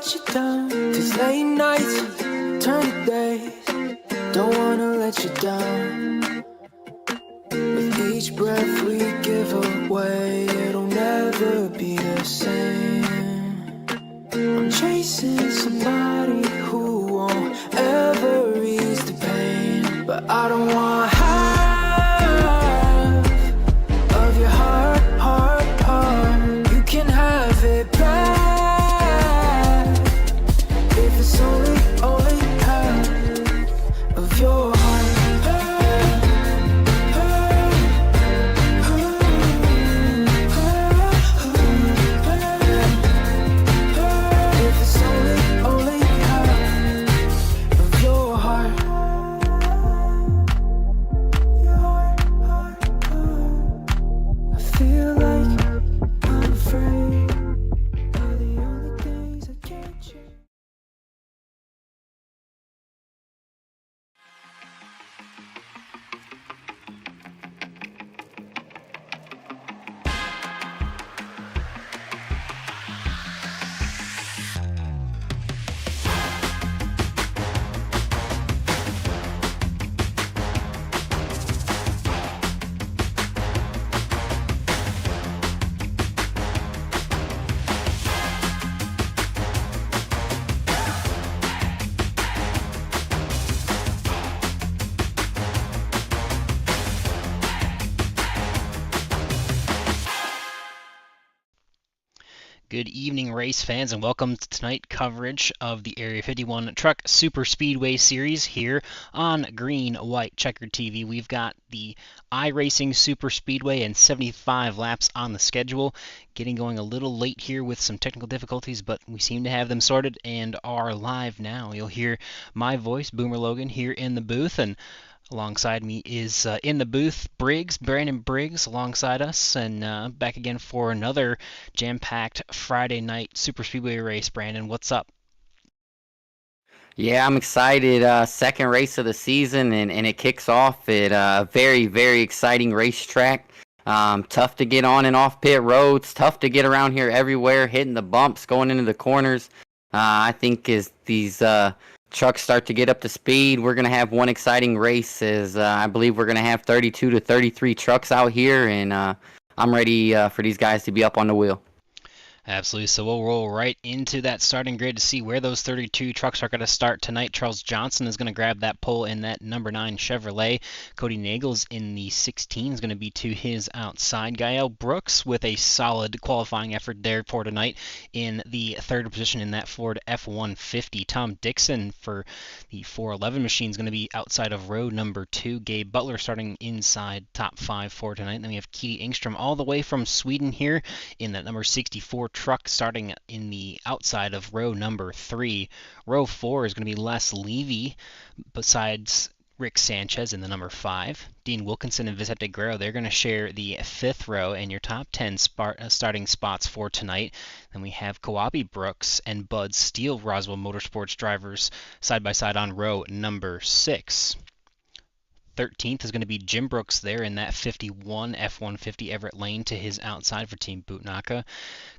let you down. These late nights turn to days. Don't wanna let you down. With each breath we give away, it'll never be the same. I'm chasing somebody who won't ever ease the pain, but I don't want half of your heart, heart, heart. You can have it back if it's only half of your heart. Good evening, race fans, and welcome to tonight's coverage of the Area 51 Truck Superspeedway Series here on Green White Checkered TV. We've got the iRacing Superspeedway and 75 laps on the schedule. Getting going a little late here with some technical difficulties, but we seem to have them sorted and are live now. You'll hear my voice, Boomer Logan, here in the booth, and alongside me is in the booth, Brandon Briggs, alongside us, and back again for another jam-packed Friday night Superspeedway race. Brandon, what's up? Yeah, I'm excited. Second race of the season, and it kicks off at a very, very exciting racetrack. Tough to get on and off pit roads, tough to get around here everywhere, hitting the bumps, going into the corners. I think as these trucks start to get up to speed, we're going to have one exciting race as I believe we're going to have 32 to 33 trucks out here, and I'm ready for these guys to be up on the wheel. Absolutely. So we'll roll right into that starting grid to see where those 32 trucks are going to start tonight. Charles Johnson is going to grab that pole in that number 9 Chevrolet. Cody Nagels in the 16 is going to be to his outside. Gael Brooks with a solid qualifying effort there for tonight in the third position in that Ford F-150. Tom Dixon for the 411 machine is going to be outside of row number 2. Gabe Butler starting inside top 5 for tonight. And then we have Keity Engstrom all the way from Sweden here in that number 64 truck starting in the outside of row number 3. Row 4 is going to be Les Levy besides Rick Sanchez in the number 5. Dean Wilkinson and Vicente Guerrero, they're going to share the 5th row and your top 10 starting spots for tonight. Then we have Kawabe Brooks and Bud Steele, Roswell Motorsports drivers, side by side on row number 6. 13th is going to be Jim Brooks there in that 51 F-150 Everett Lane to his outside for Team Bootnaka.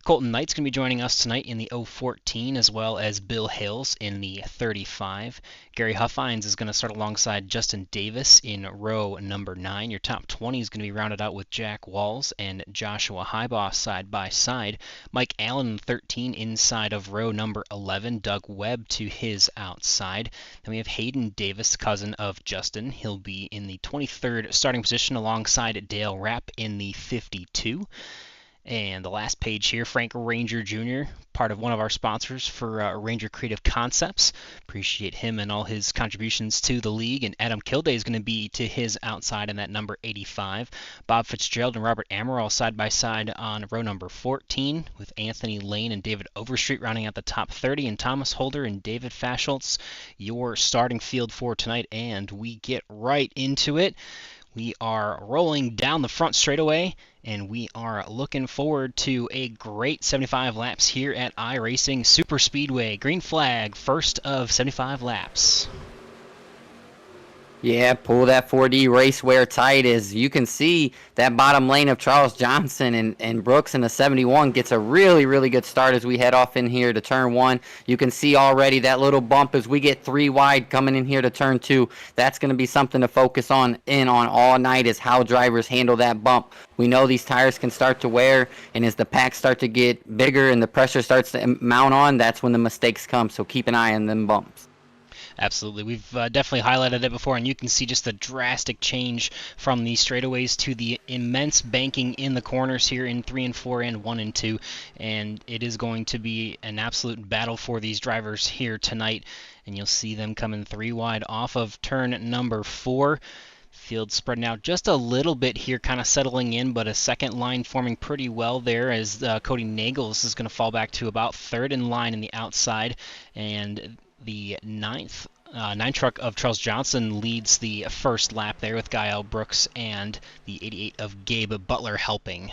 Colton Knight's going to be joining us tonight in the 014, as well as Bill Hales in the 35. Gary Huffines is going to start alongside Justin Davis in row number 9. Your top 20 is going to be rounded out with Jack Walls and Joshua Highboss side by side. Mike Allen 13 inside of row number 11. Doug Webb to his outside. Then we have Hayden Davis, cousin of Justin. He'll be in the 23rd starting position alongside Dale Rapp in the 52. And the last page here, Frank Ranger Jr., part of one of our sponsors for Ranger Creative Concepts. Appreciate him and all his contributions to the league. And Adam Kilday is going to be to his outside in that number 85. Bob Fitzgerald and Robert Amaral side by side on row number 14, with Anthony Lane and David Overstreet rounding out the top 30. And Thomas Holder and David Faschultz, your starting field for tonight. And we get right into it. We are rolling down the front straightaway, and we are looking forward to a great 75 laps here at iRacing Superspeedway. Green flag, first of 75 laps. Yeah, pull that 4D racewear tight. As you can see, that bottom lane of Charles Johnson and Brooks in the 71 gets a really, really good start as we head off in here to turn 1. You can see already that little bump as we get 3 wide coming in here to turn 2. That's going to be something to focus on all night, is how drivers handle that bump. We know these tires can start to wear, and as the packs start to get bigger and the pressure starts to mount on, that's when the mistakes come. So keep an eye on them bumps. Absolutely. We've definitely highlighted it before, and you can see just the drastic change from the straightaways to the immense banking in the corners here in 3 and 4 and 1 and 2, and it is going to be an absolute battle for these drivers here tonight, and you'll see them coming 3 wide off of turn number 4. Field spreading out just a little bit here, kind of settling in, but a second line forming pretty well there as Cody Nagels is going to fall back to about third in line in the outside, and the ninth truck of Charles Johnson leads the first lap there with Gael Brooks and the 88 of Gabe Butler helping.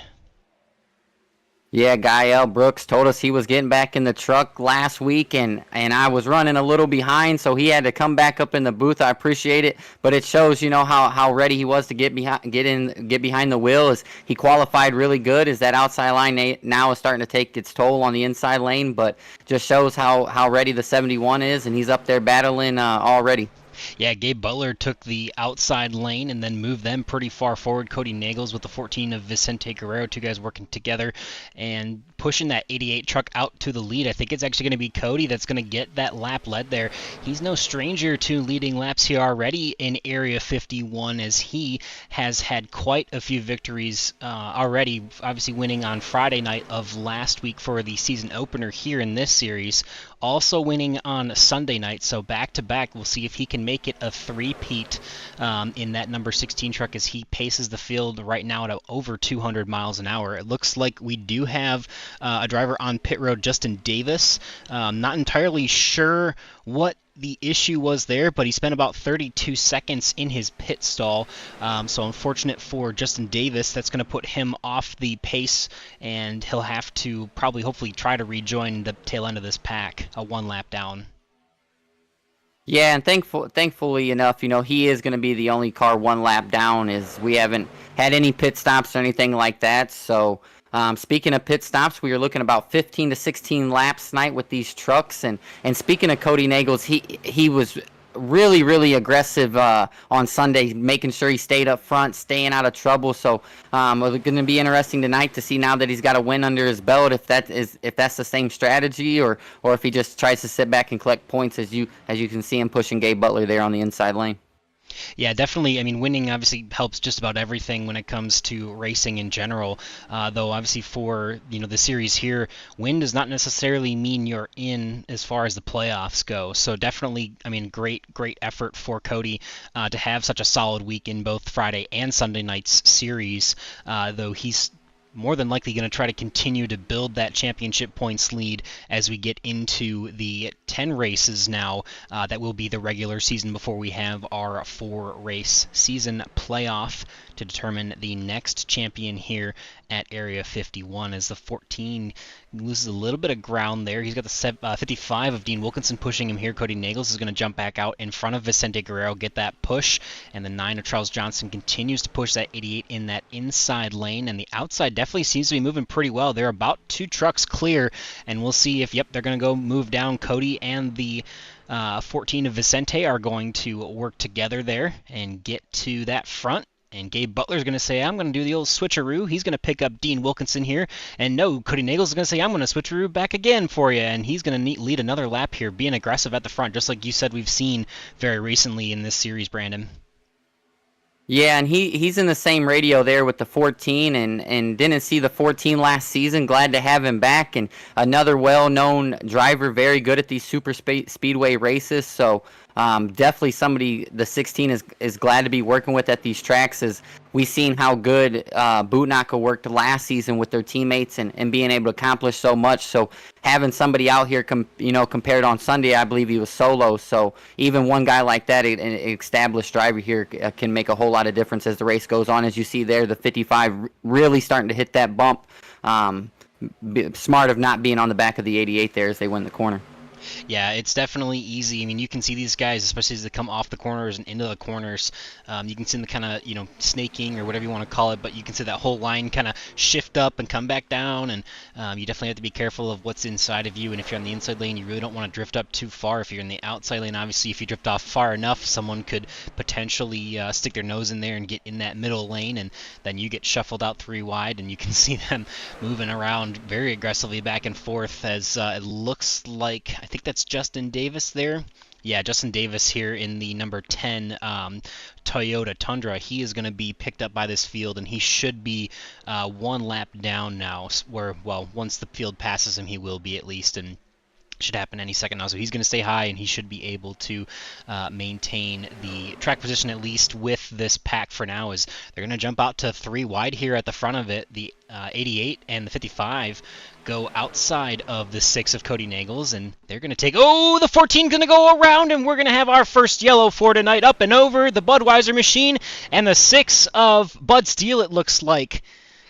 Yeah, Gael Brooks told us he was getting back in the truck last week, and I was running a little behind, so he had to come back up in the booth. I appreciate it, but it shows, how ready he was to get behind the wheel. As he qualified really good, as that outside line now is starting to take its toll on the inside lane, but just shows how ready the 71 is, and he's up there battling already. Yeah, Gabe Butler took the outside lane and then moved them pretty far forward. Cody Nagels with the 14 of Vicente Guerrero, two guys working together and pushing that 88 truck out to the lead. I think it's actually going to be Cody that's going to get that lap led there. He's no stranger to leading laps here already in Area 51, as he has had quite a few victories already, obviously winning on Friday night of last week for the season opener here in this series. Also winning on Sunday night, so back-to-back. We'll see if he can make it a three-peat in that number 16 truck as he paces the field right now at over 200 miles an hour. It looks like we do have a driver on pit road, Justin Davis. Not entirely sure what the issue was there, but he spent about 32 seconds in his pit stall. So unfortunate for Justin Davis. That's going to put him off the pace, and he'll have to hopefully try to rejoin the tail end of this pack, a one lap down. Yeah, and thankfully enough, he is going to be the only car one lap down, as we haven't had any pit stops or anything like that. So speaking of pit stops, we are looking about 15 to 16 laps tonight with these trucks. And speaking of Cody Nagels, he was really, really aggressive on Sunday, making sure he stayed up front, staying out of trouble. So it's going to be interesting tonight to see, now that he's got a win under his belt, if that's the same strategy, or if he just tries to sit back and collect points, as you can see him pushing Gabe Butler there on the inside lane. Yeah, definitely. I mean, winning obviously helps just about everything when it comes to racing in general. Though obviously for the series here, win does not necessarily mean you're in as far as the playoffs go. So definitely, I mean, great effort for Cody to have such a solid week in both Friday and Sunday night's series. Though he's more than likely going to try to continue to build that championship points lead as we get into the 10 races now that will be the regular season before we have our 4-race season playoff to determine the next champion here at Area 51, as the 14 loses a little bit of ground there. He's got the 55 of Dean Wilkinson pushing him here. Cody Nagels is going to jump back out in front of Vicente Guerrero, get that push, and the 9 of Charles Johnson continues to push that 88 in that inside lane, and the outside definitely seems to be moving pretty well. They're about 2 trucks clear, and we'll see if, they're going to go move down. Cody and the 14 of Vicente are going to work together there and get to that front. And Gabe Butler's going to say, I'm going to do the old switcheroo. He's going to pick up Dean Wilkinson here. And no, Cody Nagels is going to say, I'm going to switcheroo back again for you. And he's going to lead another lap here, being aggressive at the front, just like you said we've seen very recently in this series, Brandon. Yeah, and he's in the same radio there with the 14, and didn't see the 14 last season. Glad to have him back, and another well-known driver, very good at these super speedway races. So definitely somebody the 16 is glad to be working with at these tracks, as we've seen how good Bootnaka worked last season with their teammates and being able to accomplish so much. So having somebody out here, compared on Sunday, I believe he was solo. So even one guy like that, an established driver here, can make a whole lot of difference as the race goes on. As you see there, the 55 really starting to hit that bump. Smart of not being on the back of the 88 there as they win the corner. Yeah, it's definitely easy. I mean, you can see these guys, especially as they come off the corners and into the corners. You can see them kind of, snaking or whatever you want to call it, but you can see that whole line kind of shift up and come back down. And you definitely have to be careful of what's inside of you. And if you're on the inside lane, you really don't want to drift up too far. If you're in the outside lane, obviously, if you drift off far enough, someone could potentially stick their nose in there and get in that middle lane, and then you get shuffled out 3 wide, and you can see them moving around very aggressively back and forth as it looks like, I think that's Justin Davis there. Yeah, Justin Davis here in the number 10 Toyota Tundra. He is going to be picked up by this field, and he should be 1 lap down now, where, well, once the field passes him, he will be at least, and should happen any second now. So he's going to stay high, and he should be able to maintain the track position at least with this pack for now. As they're going to jump out to 3 wide here at the front of it. The 88 and the 55 go outside of the 6 of Cody Nagels, and they're going to take, oh, the 14 going to go around, and we're going to have our first yellow for tonight. Up and over the Budweiser machine, and the 6 of Bud Steele, it looks like,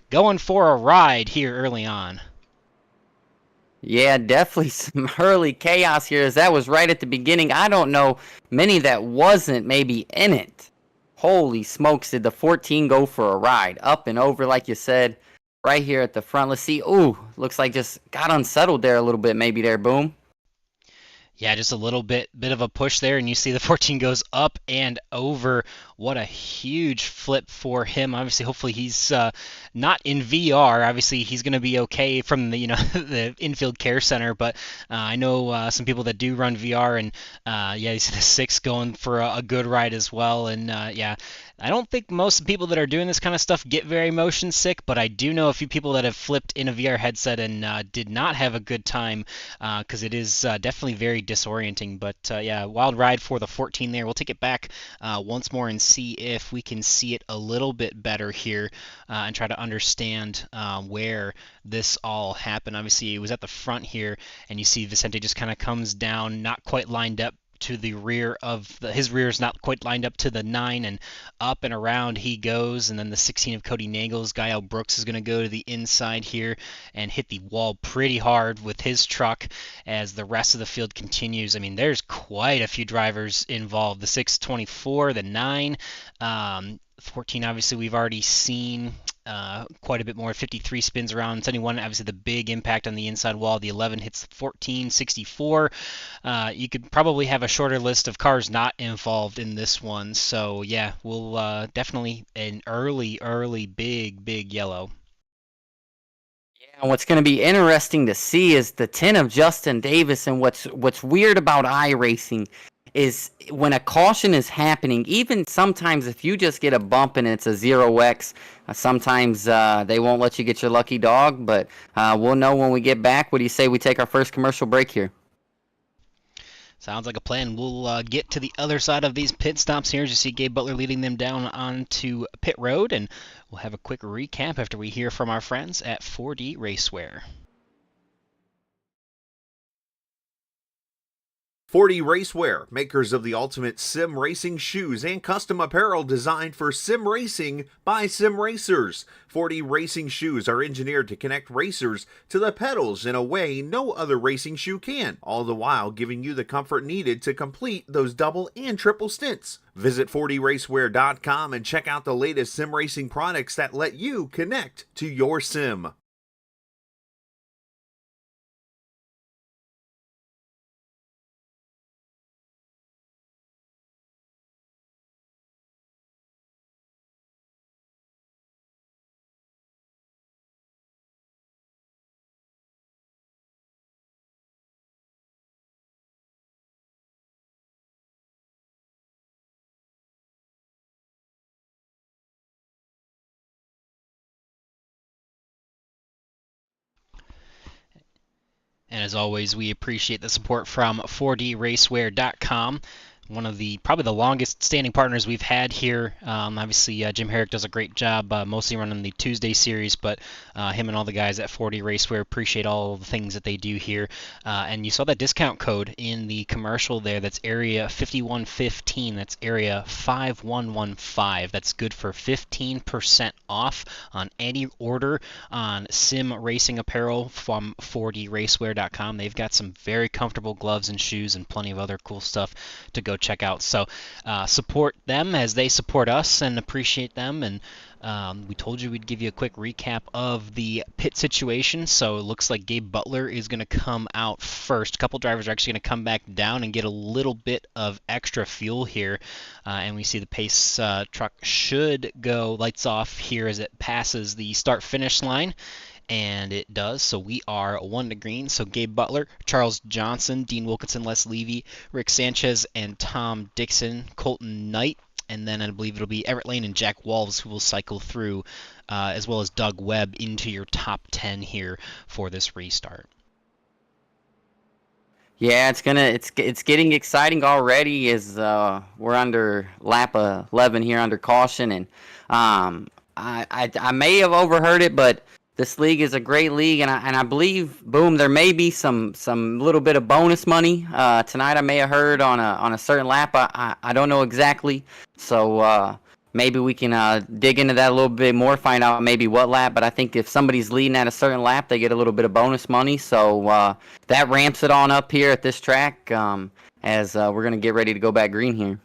going for a ride here early on. Yeah, definitely some early chaos here, as that was right at the beginning. I don't know many that wasn't maybe in it. Holy smokes, did the 14 go for a ride? Up and over, like you said, right here at the front. Let's see. Ooh, looks like just got unsettled there a little bit maybe there, Boom. Yeah, just a little bit of a push there, and you see the 14 goes up and over. What a huge flip for him. Obviously, hopefully he's not in VR. Obviously, he's going to be okay from the the infield care center. But I know some people that do run VR, and yeah, you see the 6 going for a good ride as well. And yeah, I don't think most people that are doing this kind of stuff get very motion sick, but I do know a few people that have flipped in a VR headset and did not have a good time, because it is definitely very disorienting. But yeah, wild ride for the 14 there. We'll take it back once more and see if we can see it a little bit better here and try to understand where this all happened. Obviously, it was at the front here, and you see Vicente just kind of comes down, not quite lined up to the rear of his rear is not quite lined up to the 9, and up and around he goes. And then the 16 of Cody Nagels, Gael Brooks, is going to go to the inside here and hit the wall pretty hard with his truck as the rest of the field continues. I mean, there's quite a few drivers involved. The 624, the 9, 14, obviously we've already seen quite a bit more. 53 spins around. 71, obviously the big impact on the inside wall. The 11 hits 14, 64. You could probably have a shorter list of cars not involved in this one. So yeah, we'll definitely an early big yellow. Yeah, and what's going to be interesting to see is the 10 of Justin Davis. And what's weird about iRacing is when a caution is happening, even sometimes if you just get a bump and it's a 0x, sometimes they won't let you get your lucky dog, but we'll know when we get back. What do you say we take our first commercial break here? Sounds like a plan. We'll get to the other side of these pit stops here as you see Gabe Butler leading them down onto pit road, and we'll have a quick recap after we hear from our friends at 4D Racewear. 4D Racewear, makers of the ultimate sim racing shoes and custom apparel designed for sim racing by sim racers. 4D racing shoes are engineered to connect racers to the pedals in a way no other racing shoe can, all the while giving you the comfort needed to complete those double and triple stints. Visit 4dracewear.com and check out the latest sim racing products that let you connect to your sim. And as always, we appreciate the support from 4dracewear.com. one of the probably the longest standing partners we've had here. Obviously, Jim Herrick does a great job, mostly running the Tuesday series, but him and all the guys at 40 Raceware appreciate all the things that they do here. And you saw that discount code in the commercial there. That's area 5115. That's area 5115. That's good for 15% off on any order on sim racing apparel from 40raceware.com. They've got some very comfortable gloves and shoes and plenty of other cool stuff to go check out. So support them as they support us, and appreciate them. And we told you we'd give you a quick recap of the pit situation. So it looks like Gabe Butler is going to come out first. A couple drivers are actually going to come back down and get a little bit of extra fuel here. And we see the pace truck should go lights off here as it passes the start-finish line. And it does. So we are 1 to green. So Gabe Butler, Charles Johnson, Dean Wilkinson, Les Levy, Rick Sanchez, and Tom Dixon, Colton Knight, and then I believe it'll be Everett Lane and Jack Walls who will cycle through, as well as Doug Webb, into your top 10 here for this restart. Yeah, it's getting exciting already as we're under lap 11 here under caution, and I may have overheard it, but this league is a great league, and I believe, boom, there may be some little bit of bonus money tonight. I may have heard on a certain lap. I don't know exactly, so maybe we can dig into that a little bit more, find out maybe what lap. But I think if somebody's leading at a certain lap, they get a little bit of bonus money. So that ramps it on up here at this track as we're gonna get ready to go back green here.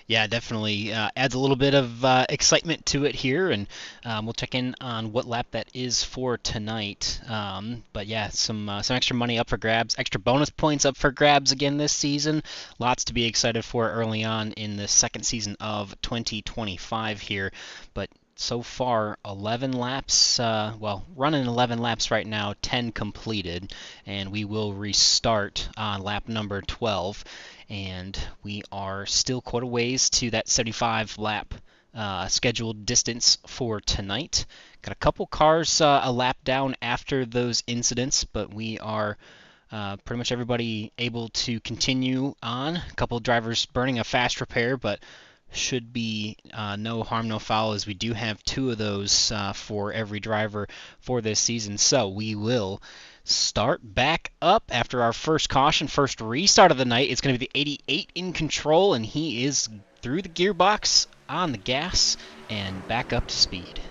Yeah, definitely adds a little bit of excitement to it here, and we'll check in on what lap that is for tonight. But yeah, some extra money up for grabs, extra bonus points up for grabs again this season. Lots to be excited for early on in the second season of 2025 here. But so far, 11 laps, running 11 laps right now, 10 completed, and we will restart on lap number 12. And we are still quite a ways to that 75 lap scheduled distance for tonight. Got a couple cars a lap down after those incidents, but we are pretty much everybody able to continue on. A couple drivers burning a fast repair, but should be no harm, no foul, as we do have 2 of those for every driver for this season. So we will start back up after our first caution, first restart of the night. It's going to be the 88 in control, and he is through the gearbox, on the gas, and back up to speed.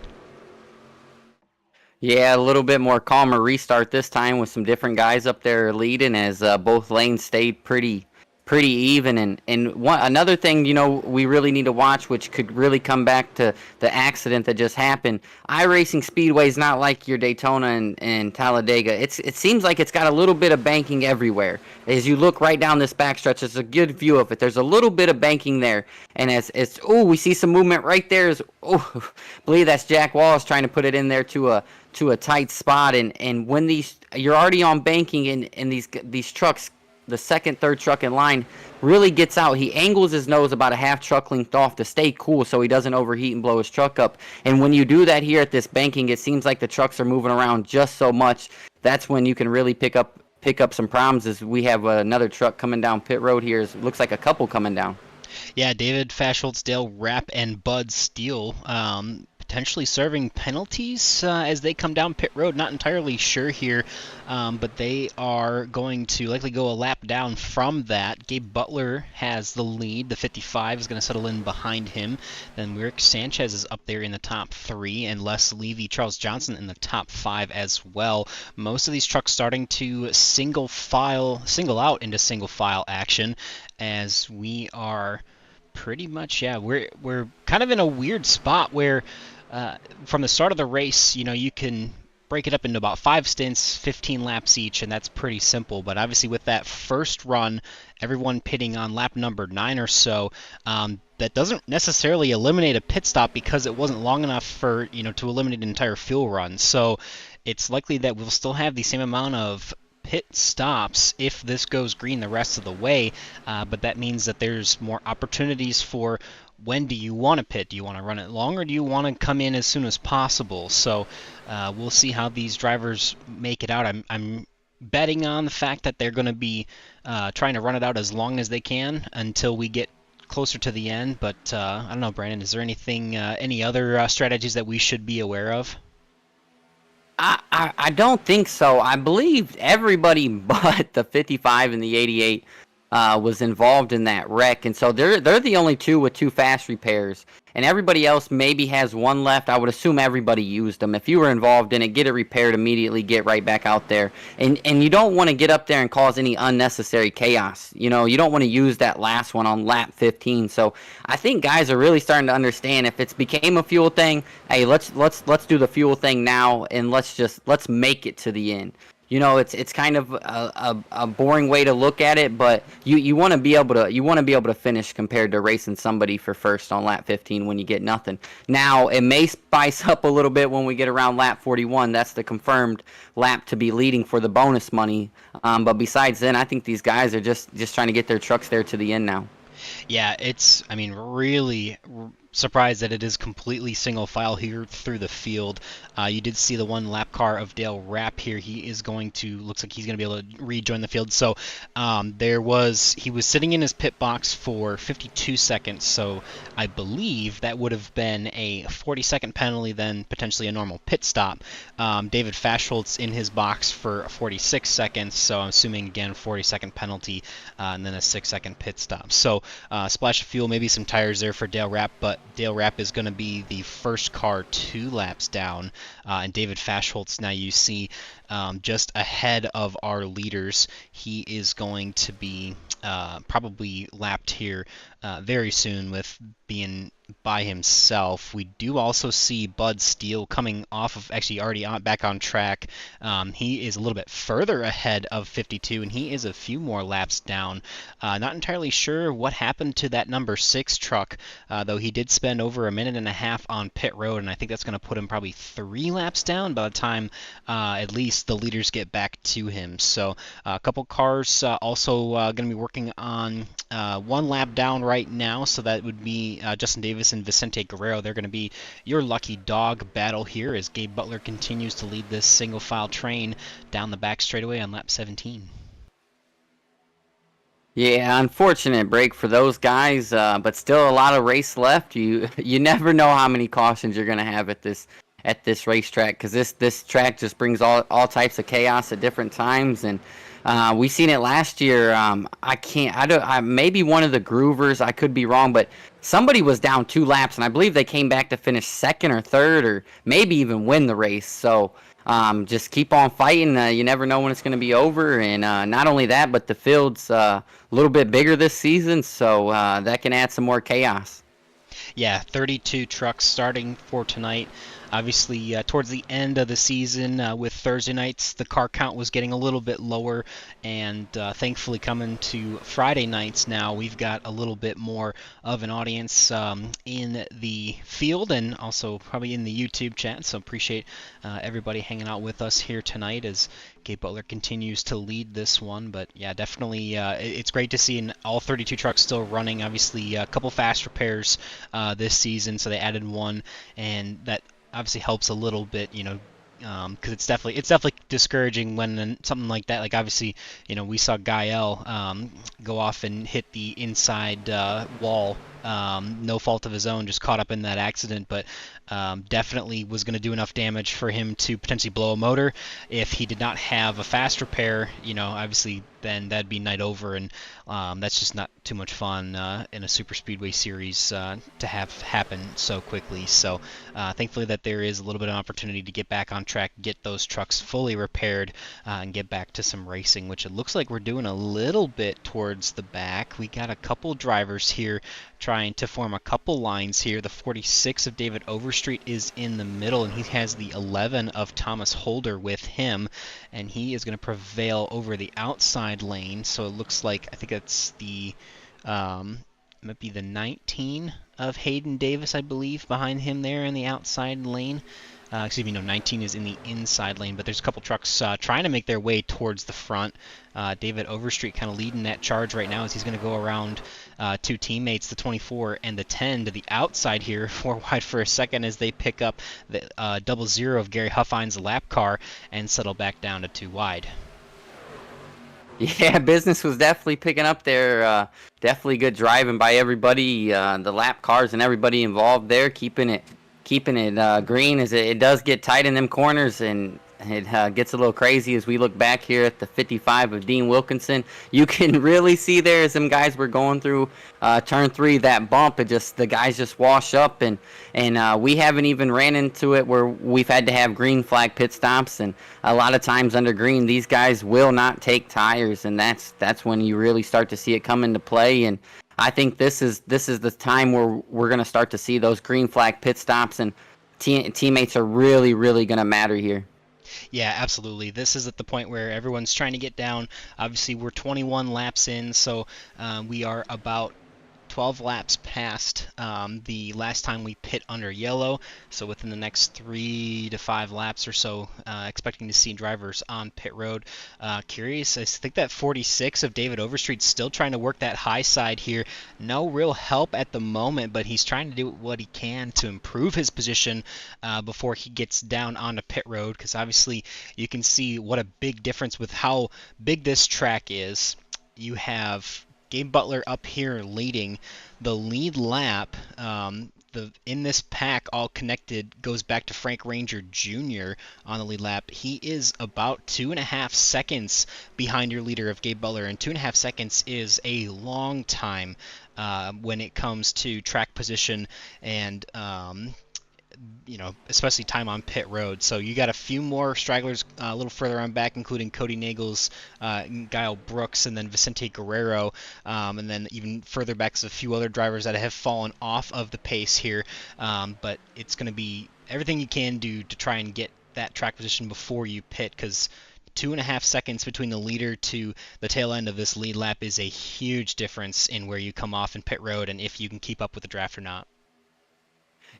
Yeah, a little bit more calmer restart this time with some different guys up there leading as both lanes stayed pretty even. And another thing, we really need to watch, which could really come back to the accident that just happened. iRacing Speedway is not like your Daytona and Talladega. It seems like it's got a little bit of banking everywhere. As you look right down this backstretch, it's a good view of it. There's a little bit of banking there. And we see some movement right there. I believe that's Jack Wallace trying to put it in there to a tight spot. And when you're already on banking and these trucks, the second, third truck in line really gets out. He angles his nose about a half truck length off to stay cool so he doesn't overheat and blow his truck up. And when you do that here at this banking, it seems like the trucks are moving around just so much. That's when you can really pick up some problems, as we have another truck coming down pit road here. It looks like a couple coming down. Yeah, David Faschholz, Dale Rapp, and Bud Steele potentially serving penalties as they come down pit road. Not entirely sure here, but they are going to likely go a lap down from that. Gabe Butler has the lead. The 55 is going to settle in behind him. Then Rick Sanchez is up there in the top 3, and Les Levy, Charles Johnson in the top 5 as well. Most of these trucks starting to single out into single file action, as we are pretty much, we're kind of in a weird spot where from the start of the race, you can break it up into about 5 stints, 15 laps each, and that's pretty simple. But obviously with that first run, everyone pitting on lap number 9 or so, that doesn't necessarily eliminate a pit stop because it wasn't long enough for, to eliminate an entire fuel run. So it's likely that we'll still have the same amount of pit stops if this goes green the rest of the way, but that means that there's more opportunities for when do you want to pit? Do you want to run it long, or do you want to come in as soon as possible? So we'll see how these drivers make it out. I'm betting on the fact that they're going to be trying to run it out as long as they can until we get closer to the end. But I don't know, Brandon, is there anything, any other strategies that we should be aware of? I don't think so. I believe everybody but the 55 and the 88 was involved in that wreck, and so they're the only two with two fast repairs, and everybody else maybe has one left. I would assume everybody used them. If you were involved in it, get it repaired immediately, get right back out there, and you don't want to get up there and cause any unnecessary chaos. You know, you don't want to use that last one on lap 15. So I think guys are really starting to understand if it's became a fuel thing. Hey, let's do the fuel thing now, and let's make it to the end. You know, it's kind of a boring way to look at it, but you want to be able to finish compared to racing somebody for first on lap 15 when you get nothing. Now it may spice up a little bit when we get around lap 41. That's the confirmed lap to be leading for the bonus money. But besides then, I think these guys are just trying to get their trucks there to the end now. Yeah, I mean, really surprised that it is completely single file here through the field. You did see the one lap car of Dale Rapp here. He is going to, looks like he's going to be able to rejoin the field. So he was sitting in his pit box for 52 seconds. So I believe that would have been a 40-second penalty, then potentially a normal pit stop. David Faschholz in his box for 46 seconds. So I'm assuming, again, 40-second penalty and then a 6-second pit stop. So splash of fuel, maybe some tires there for Dale Rapp, but Dale Rapp is going to be the first car 2 laps down, and David Faschholz, now you see just ahead of our leaders. He is going to be probably lapped here very soon with being by himself. We do also see Bud Steele coming off of, actually already back on track. He is a little bit further ahead of 52, and he is a few more laps down. Not entirely sure what happened to that number 6 truck, though he did spend over a minute and a half on pit road, and I think that's going to put him probably 3 laps down by the time at least the leaders get back to him. So a couple cars also going to be working on 1 lap down right now, so that would be Justin Davis and Vicente Guerrero. They're going to be your lucky dog battle here as Gabe Butler continues to lead this single file train down the back straightaway on lap 17. Yeah, unfortunate break for those guys, but still a lot of race left. You never know how many cautions you're going to have at this racetrack, because this track just brings all types of chaos at different times, and we seen it last year. Maybe one of the groovers, I could be wrong, but somebody was down 2 laps, and I believe they came back to finish 2nd or 3rd, or maybe even win the race. So just keep on fighting. You never know when it's going to be over, and not only that, but the field's a little bit bigger this season, so that can add some more chaos. Yeah, 32 trucks starting for tonight. Obviously, towards the end of the season, with Thursday nights, the car count was getting a little bit lower, and thankfully coming to Friday nights now, we've got a little bit more of an audience in the field and also probably in the YouTube chat, so appreciate everybody hanging out with us here tonight as Gabe Butler continues to lead this one. But yeah, definitely it's great to see all 32 trucks still running. Obviously, a couple fast repairs this season, so they added 1, and that obviously helps a little bit, you know, because it's definitely discouraging when something like that, like obviously, you know, we saw Gael go off and hit the inside wall, no fault of his own, just caught up in that accident, but definitely was going to do enough damage for him to potentially blow a motor. If he did not have a fast repair, you know, obviously then that'd be night over, and that's just not too much fun in a Superspeedway series to have happen so quickly. So thankfully that there is a little bit of opportunity to get back on track, get those trucks fully repaired, and get back to some racing, which it looks like we're doing a little bit towards the back. We got a couple drivers here trying to form a couple lines here. The 46 of David Overstreet is in the middle, and he has the 11 of Thomas Holder with him, and he is going to prevail over the outside lane. So it looks like, I think that's the might be the 19 of Hayden Davis, I believe, behind him there in the outside lane. 19 is in the inside lane, but there's a couple trucks trying to make their way towards the front. David Overstreet kind of leading that charge right now as he's going to go around 2 teammates, the 24 and the 10, to the outside here, 4 wide for a second as they pick up the 00 of Gary Huffine's lap car and settle back down to 2 wide. Yeah, business was definitely picking up there. Definitely good driving by everybody, the lap cars and everybody involved there, keeping it green as it does get tight in them corners, and it gets a little crazy as we look back here at the 55 of Dean Wilkinson. You can really see there as them guys were going through turn 3, that bump. It just the guys just wash up, and we haven't even ran into it where we've had to have green flag pit stops, and a lot of times under green these guys will not take tires, and that's when you really start to see it come into play. And I think this is the time where we're going to start to see those green flag pit stops, and teammates are really going to matter here. Yeah, absolutely. This is at the point where everyone's trying to get down. Obviously, we're 21 laps in, so we are about 12 laps past the last time we pit under yellow, so within the next 3 to 5 laps or so, expecting to see drivers on pit road. Curious, I think that 46 of David Overstreet's still trying to work that high side here. No real help at the moment, but he's trying to do what he can to improve his position before he gets down onto pit road, because obviously you can see what a big difference with how big this track is. You have Gabe Butler up here leading the lead lap. In this pack, all connected, goes back to Frank Ranger Jr. on the lead lap. He is about 2.5 seconds behind your leader of Gabe Butler, and 2.5 seconds is a long time when it comes to track position and especially time on pit road. So you got a few more stragglers a little further on back, including Cody Nagels, Guile Brooks, and then Vicente Guerrero, and then even further back is a few other drivers that have fallen off of the pace here. But it's going to be everything you can do to try and get that track position before you pit, because 2.5 seconds between the leader to the tail end of this lead lap is a huge difference in where you come off in pit road and if you can keep up with the draft or not.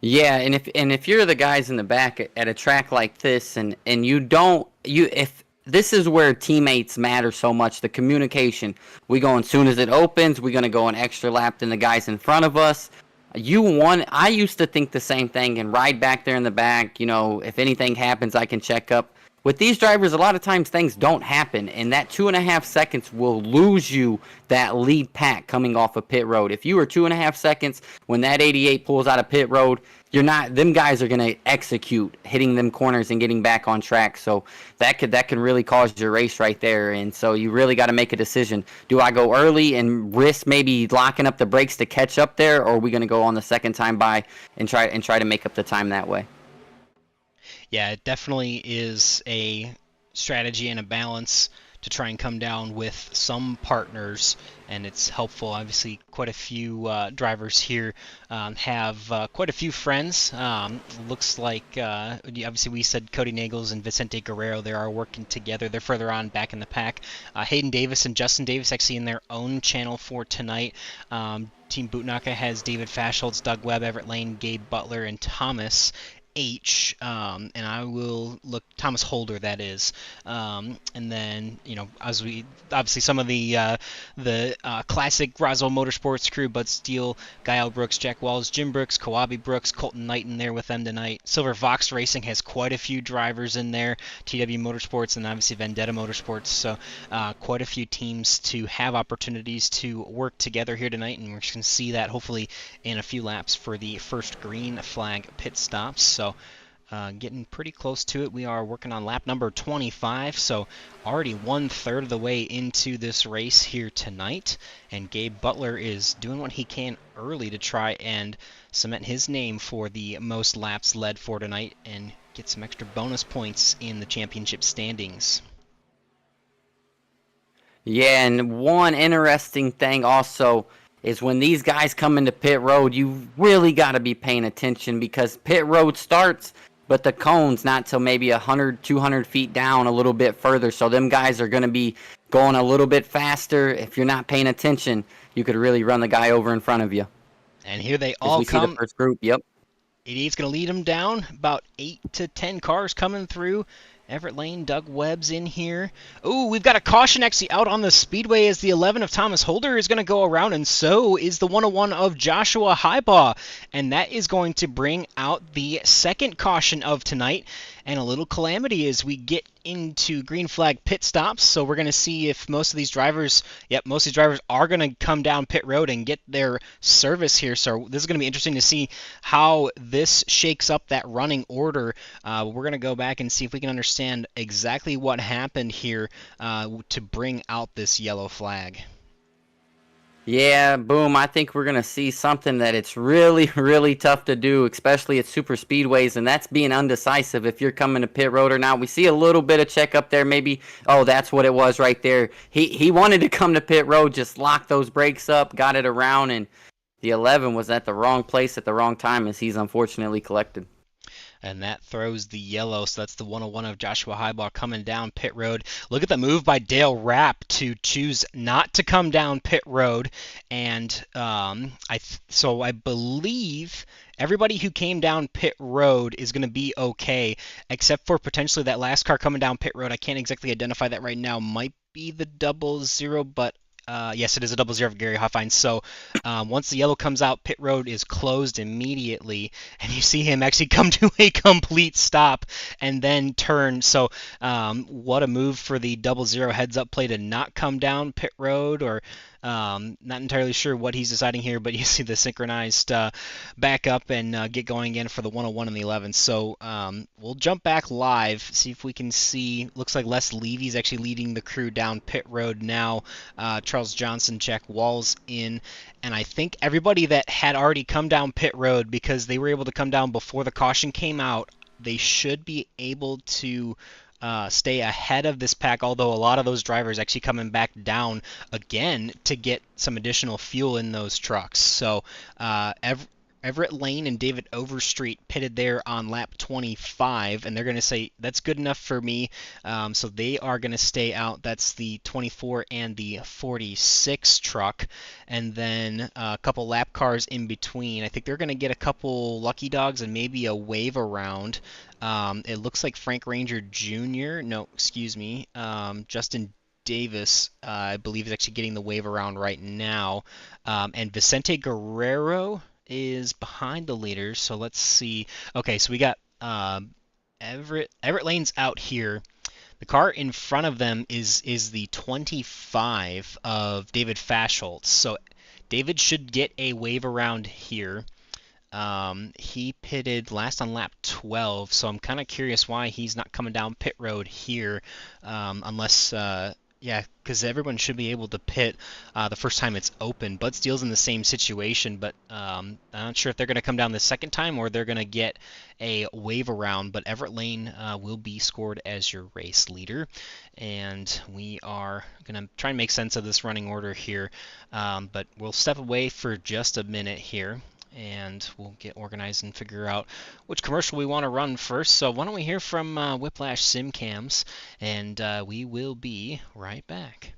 Yeah, and if you're the guys in the back at a track like this, and if this is where teammates matter so much, the communication. We go as soon as it opens, we're gonna go an extra lap than the guys in front of us. I used to think the same thing and ride back there in the back. If anything happens, I can check up. With these drivers, a lot of times things don't happen, and that 2.5 seconds will lose you that lead pack coming off of pit road. If you were 2.5 seconds when that 88 pulls out of pit road, them guys are going to execute hitting them corners and getting back on track. So that can really cause your race right there. And so you really got to make a decision. Do I go early and risk maybe locking up the brakes to catch up there, or are we going to go on the second time by and try to make up the time that way? Yeah, it definitely is a strategy and a balance to try and come down with some partners, and it's helpful. Obviously, quite a few drivers here have quite a few friends. Looks like, obviously we said Cody Nagels and Vicente Guerrero, they are working together. They're further on back in the pack. Hayden Davis and Justin Davis actually in their own channel for tonight. Team Bootnaka has David Faschholz, Doug Webb, Everett Lane, Gabe Butler, and Thomas H, and I will look Thomas Holder, that is, and then as we obviously some of the classic Roswell Motorsports crew: Bud Steele, Guile Brooks, Jack Walls, Jim Brooks, Kawabe Brooks, Colton Knight in there with them tonight. Silver Vox Racing has quite a few drivers in there, TW Motorsports, and obviously Vendetta Motorsports. So quite a few teams to have opportunities to work together here tonight, and we're just going to see that hopefully in a few laps for the first green flag pit stops. So getting pretty close to it. We are working on lap number 25, so already 1/3 of the way into this race here tonight, and Gabe Butler is doing what he can early to try and cement his name for the most laps led for tonight and get some extra bonus points in the championship standings. Yeah, and one interesting thing also is when these guys come into pit road, you really got to be paying attention, because pit road starts, but the cone's not till maybe 100, 200 feet down, a little bit further. So them guys are going to be going a little bit faster. If you're not paying attention, you could really run the guy over in front of you. And here they all come. See the first group, yep. 88's going to lead them down. About 8 to 10 cars coming through. Everett Lane, Doug Webb's in here. Ooh, we've got a caution actually out on the speedway as the 11 of Thomas Holder is going to go around, and so is the 101 of Joshua Highbaugh. And that is going to bring out the second caution of tonight. and a little calamity as we get into green flag pit stops. So we're going to see if most of these drivers are going to come down pit road and get their service here. So this is going to be interesting to see how this shakes up that running order. We're going to go back and see if we can understand exactly what happened here to bring out this yellow flag. Yeah, boom. I think we're going to see something that it's really, really tough to do, especially at super speedways, and that's being undecisive if you're coming to pit road or not. We see a little bit of check up there, maybe. Oh, that's what it was right there. He wanted to come to pit road, just lock those brakes up, got it around, and the 11 was at the wrong place at the wrong time as he's unfortunately collected. And that throws the yellow, so that's the 101 of Joshua Highball coming down pit road. Look at the move by Dale Rapp to choose not to come down pit road, and so I believe everybody who came down pit road is going to be okay, except for potentially that last car coming down pit road. I can't exactly identify that right now. Might be the 00, but yes, it is a 00 of Gary Huffine. So once the yellow comes out, pit road is closed immediately, and you see him actually come to a complete stop and then turn. So what a move for the 00 heads-up play to not come down pit road, or not entirely sure what he's deciding here, but you see the synchronized back up and get going again for the 101 and the 11. So we'll jump back live, see if we can see. Looks like Les Levy's actually leading the crew down pit road now. Charles Johnson, Jack Walls in, and I think everybody that had already come down pit road, because they were able to come down before the caution came out, they should be able to stay ahead of this pack, although a lot of those drivers actually coming back down again to get some additional fuel in those trucks. So Everett Lane and David Overstreet pitted there on lap 25, and they're going to say that's good enough for me. So they are going to stay out. That's the 24 and the 46 truck, and then a couple lap cars in between. I think they're going to get a couple lucky dogs and maybe a wave around. It looks like Frank Ranger Jr. No, excuse me. Justin Davis, I believe, is actually getting the wave around right now. And Vicente Guerrero is behind the leaders. So let's see. Okay, so we got Everett Lane's out here. The car in front of them is the 25 of David Faschholz. So David should get a wave around here. He pitted last on lap 12, so I'm kind of curious why he's not coming down pit road here, unless, yeah, because everyone should be able to pit the first time it's open. Bud Steele's in the same situation, but I'm not sure if they're going to come down the second time or they're going to get a wave around, but Everett Lane will be scored as your race leader, and we are going to try and make sense of this running order here, but we'll step away for just a minute here, and we'll get organized and figure out which commercial we want to run first. So why don't we hear from Whiplash SimCams, and we will be right back.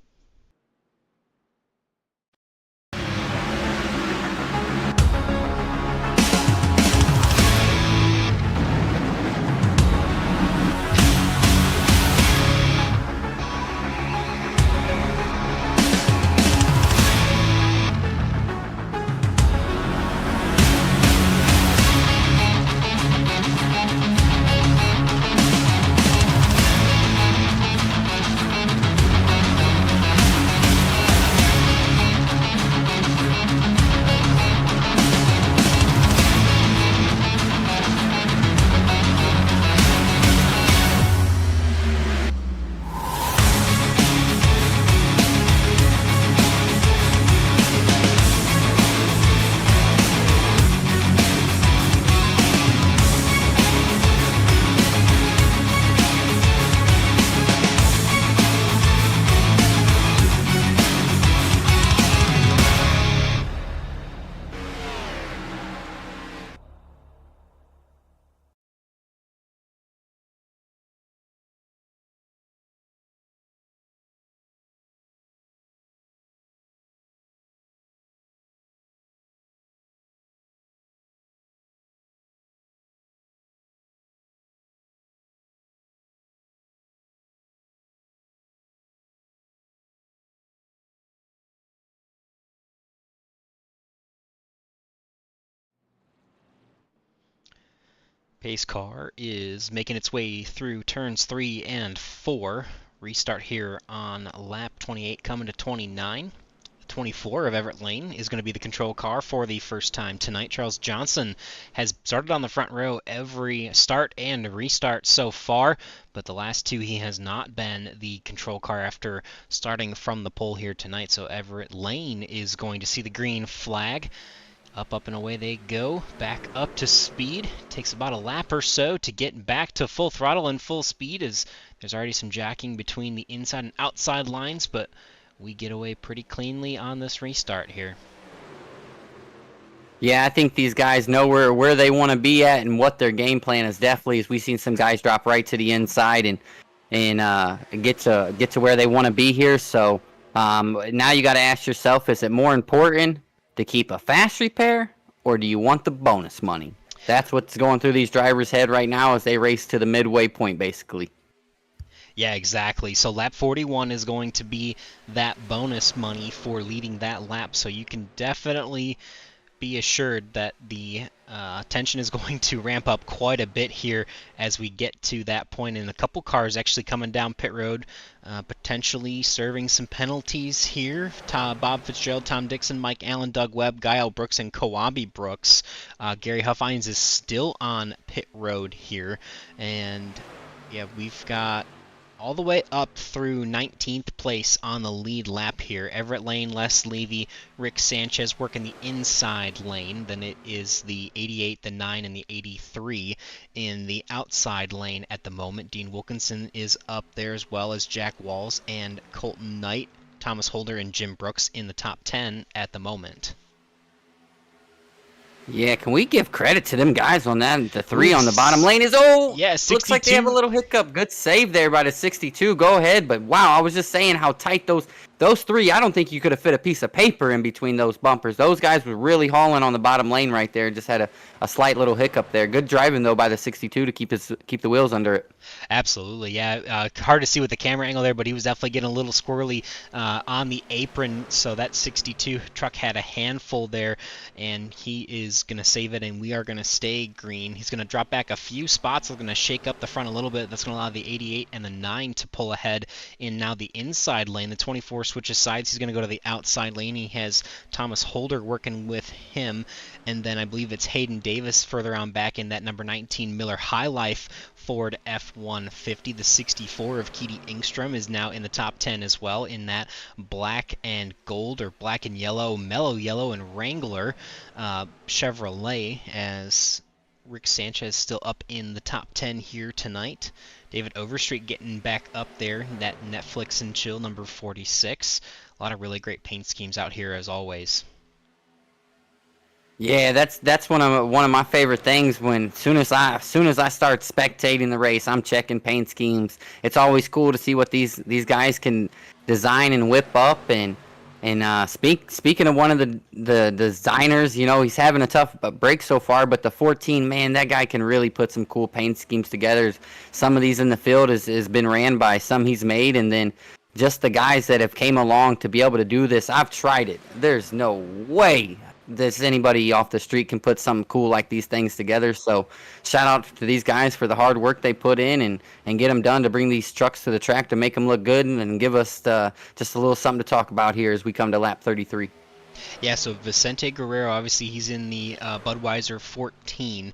Pace car is making its way through turns 3 and 4. Restart here on lap 28 coming to 29. 24 of Everett Lane is going to be the control car for the first time tonight. Charles Johnson has started on the front row every start and restart so far, but the last two he has not been the control car after starting from the pole here tonight. So Everett Lane is going to see the green flag. Up, and away they go. Back up to speed. Takes about a lap or so to get back to full throttle and full speed, as there's already some jacking between the inside and outside lines, but we get away pretty cleanly on this restart here. Yeah, I think these guys know where they want to be at and what their game plan is. Definitely, as we've seen some guys drop right to the inside and get to where they want to be here. So now you got to ask yourself: is it more important to keep a fast repair, or do you want the bonus money? That's what's going through these drivers' head right now as they race to the midway point, basically. Yeah, exactly. So lap 41 is going to be that bonus money for leading that lap. So you can definitely be assured that the tension is going to ramp up quite a bit here as we get to that point. And a couple cars actually coming down pit road, potentially serving some penalties here. Bob Fitzgerald, Tom Dixon, Mike Allen, Doug Webb, Guile Brooks, and Kawabe Brooks. Gary Huffines is still on pit road here. And yeah, we've got all the way up through 19th place on the lead lap here. Everett Lane, Les Levy, Rick Sanchez working the inside lane. Then it is the 88, the 9, and the 83 in the outside lane at the moment. Dean Wilkinson is up there, as well as Jack Walls and Colton Knight, Thomas Holder, and Jim Brooks in the top 10 at the moment. Yeah, can we give credit to them guys on that? The 3 on the bottom lane is, yeah, 62. Looks like they have a little hiccup. Good save there by the 62. Go ahead. But wow, I was just saying how tight those 3, I don't think you could have fit a piece of paper in between those bumpers. Those guys were really hauling on the bottom lane right there. Just had a slight little hiccup there. Good driving, though, by the 62 to keep the wheels under it. Absolutely, yeah. Hard to see with the camera angle there, but he was definitely getting a little squirrely on the apron. So that 62 truck had a handful there, and he is going to save it, and we are going to stay green. He's going to drop back a few spots. We're going to shake up the front a little bit. That's going to allow the 88 and the 9 to pull ahead in now the inside lane. The 24 switches sides. He's going to go to the outside lane. He has Thomas Holder working with him, and then I believe it's Hayden Davis further on back in that number 19 Miller High Life Ford F-150. The 64 of Keedy Engstrom is now in the top 10 as well in that black and gold, or black and yellow, mellow yellow, and Wrangler Chevrolet, as Rick Sanchez still up in the top 10 here tonight. David Overstreet getting back up there, that Netflix and Chill number 46. A lot of really great paint schemes out here as always. Yeah, that's one of my favorite things. When soon as I start spectating the race, I'm checking paint schemes. It's always cool to see what these guys can design and whip up. And speaking of one of the designers, you know, he's having a tough break so far, but the 14, man, that guy can really put some cool paint schemes together. Some of these in the field has been ran by, some he's made, and then just the guys that have came along to be able to do this. I've tried it. There's no way that anybody off the street can put something cool like these things together. So shout out to these guys for the hard work they put in and get them done to bring these trucks to the track to make them look good and give us just a little something to talk about here as we come to lap 33. Yeah, so Vicente Guerrero, obviously he's in the Budweiser 14.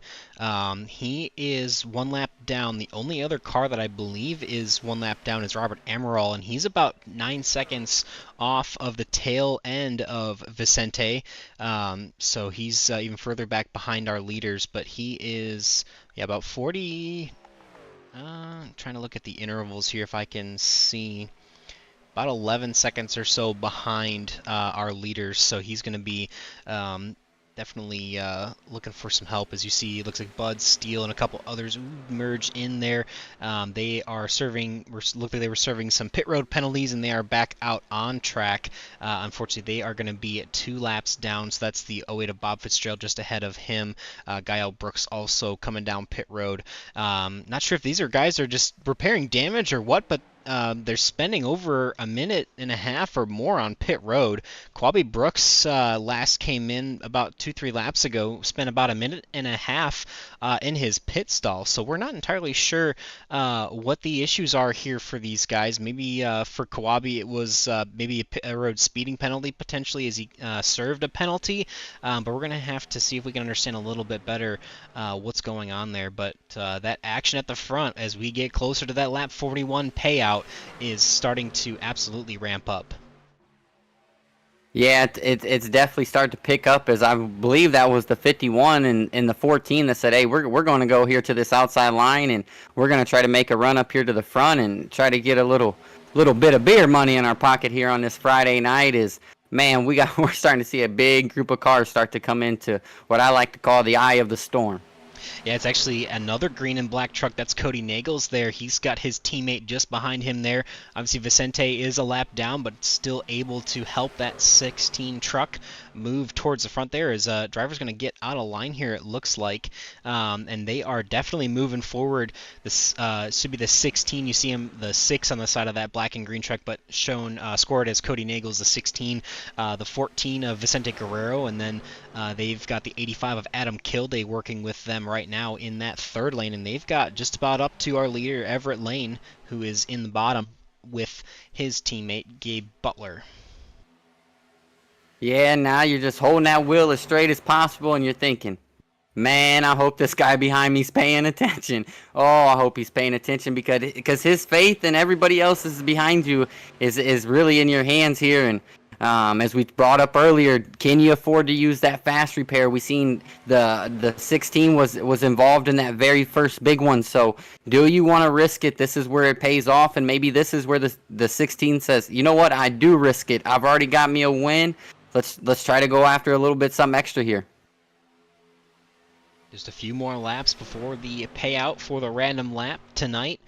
He is one lap down. The only other car that I believe is one lap down is Robert Amaral, and he's about 9 seconds off of the tail end of Vicente. So he's even further back behind our leaders, but he is about 40. I'm trying to look at the intervals here if I can see. About 11 seconds or so behind our leaders, so he's going to be definitely looking for some help. As you see, it looks like Bud, Steele, and a couple others merge in there. They are serving, looked like they were serving some pit road penalties, and they are back out on track. Unfortunately, they are going to be at 2 laps down, so that's the 08 of Bob Fitzgerald just ahead of him. Guile Brooks also coming down pit road. Not sure if these are guys are just repairing damage or what, but they're spending over a minute and a half or more on pit road. Quabi Brooks last came in about 2-3 laps ago, spent about a minute and a half in his pit stall. So we're not entirely sure what the issues are here for these guys. Maybe for Quabi it was maybe a pit road speeding penalty potentially as he served a penalty. But we're going to have to see if we can understand a little bit better what's going on there. But that action at the front as we get closer to that lap 41 payout is starting to absolutely ramp up. Yeah, it's definitely starting to pick up, as I believe that was the 51 and the 14 that said, hey, we're going to go here to this outside line, and we're going to try to make a run up here to the front and try to get a little bit of beer money in our pocket here on this Friday night. Is, man, we're starting to see a big group of cars start to come into what I like to call the eye of the storm. Yeah, it's actually another green and black truck. That's Cody Nagels there. He's got his teammate just behind him there. Obviously, Vicente is a lap down, but still able to help that 16 truck move towards the front there. As driver's going to get out of line here, it looks like. And they are definitely moving forward. This should be the 16. You see him, the 6 on the side of that black and green truck, but shown scored as Cody Nagels, the 16. The 14 of Vicente Guerrero, and then they've got the 85 of Adam Kilday working with them right now in that third lane, and they've got just about up to our leader Everett Lane, who is in the bottom with his teammate Gabe Butler. Yeah, now you're just holding that wheel as straight as possible, and you're thinking, man, I hope this guy behind me's paying attention. Oh, I hope he's paying attention because his faith and everybody else's behind you is really in your hands here. And as we brought up earlier, can you afford to use that fast repair? We seen the 16 was involved in that very first big one. So do you want to risk it? This is where it pays off, and maybe this is where the 16 says, you know what, I do risk it. I've already got me a win. Let's try to go after a little bit something extra here. Just a few more laps before the payout for the random lap tonight.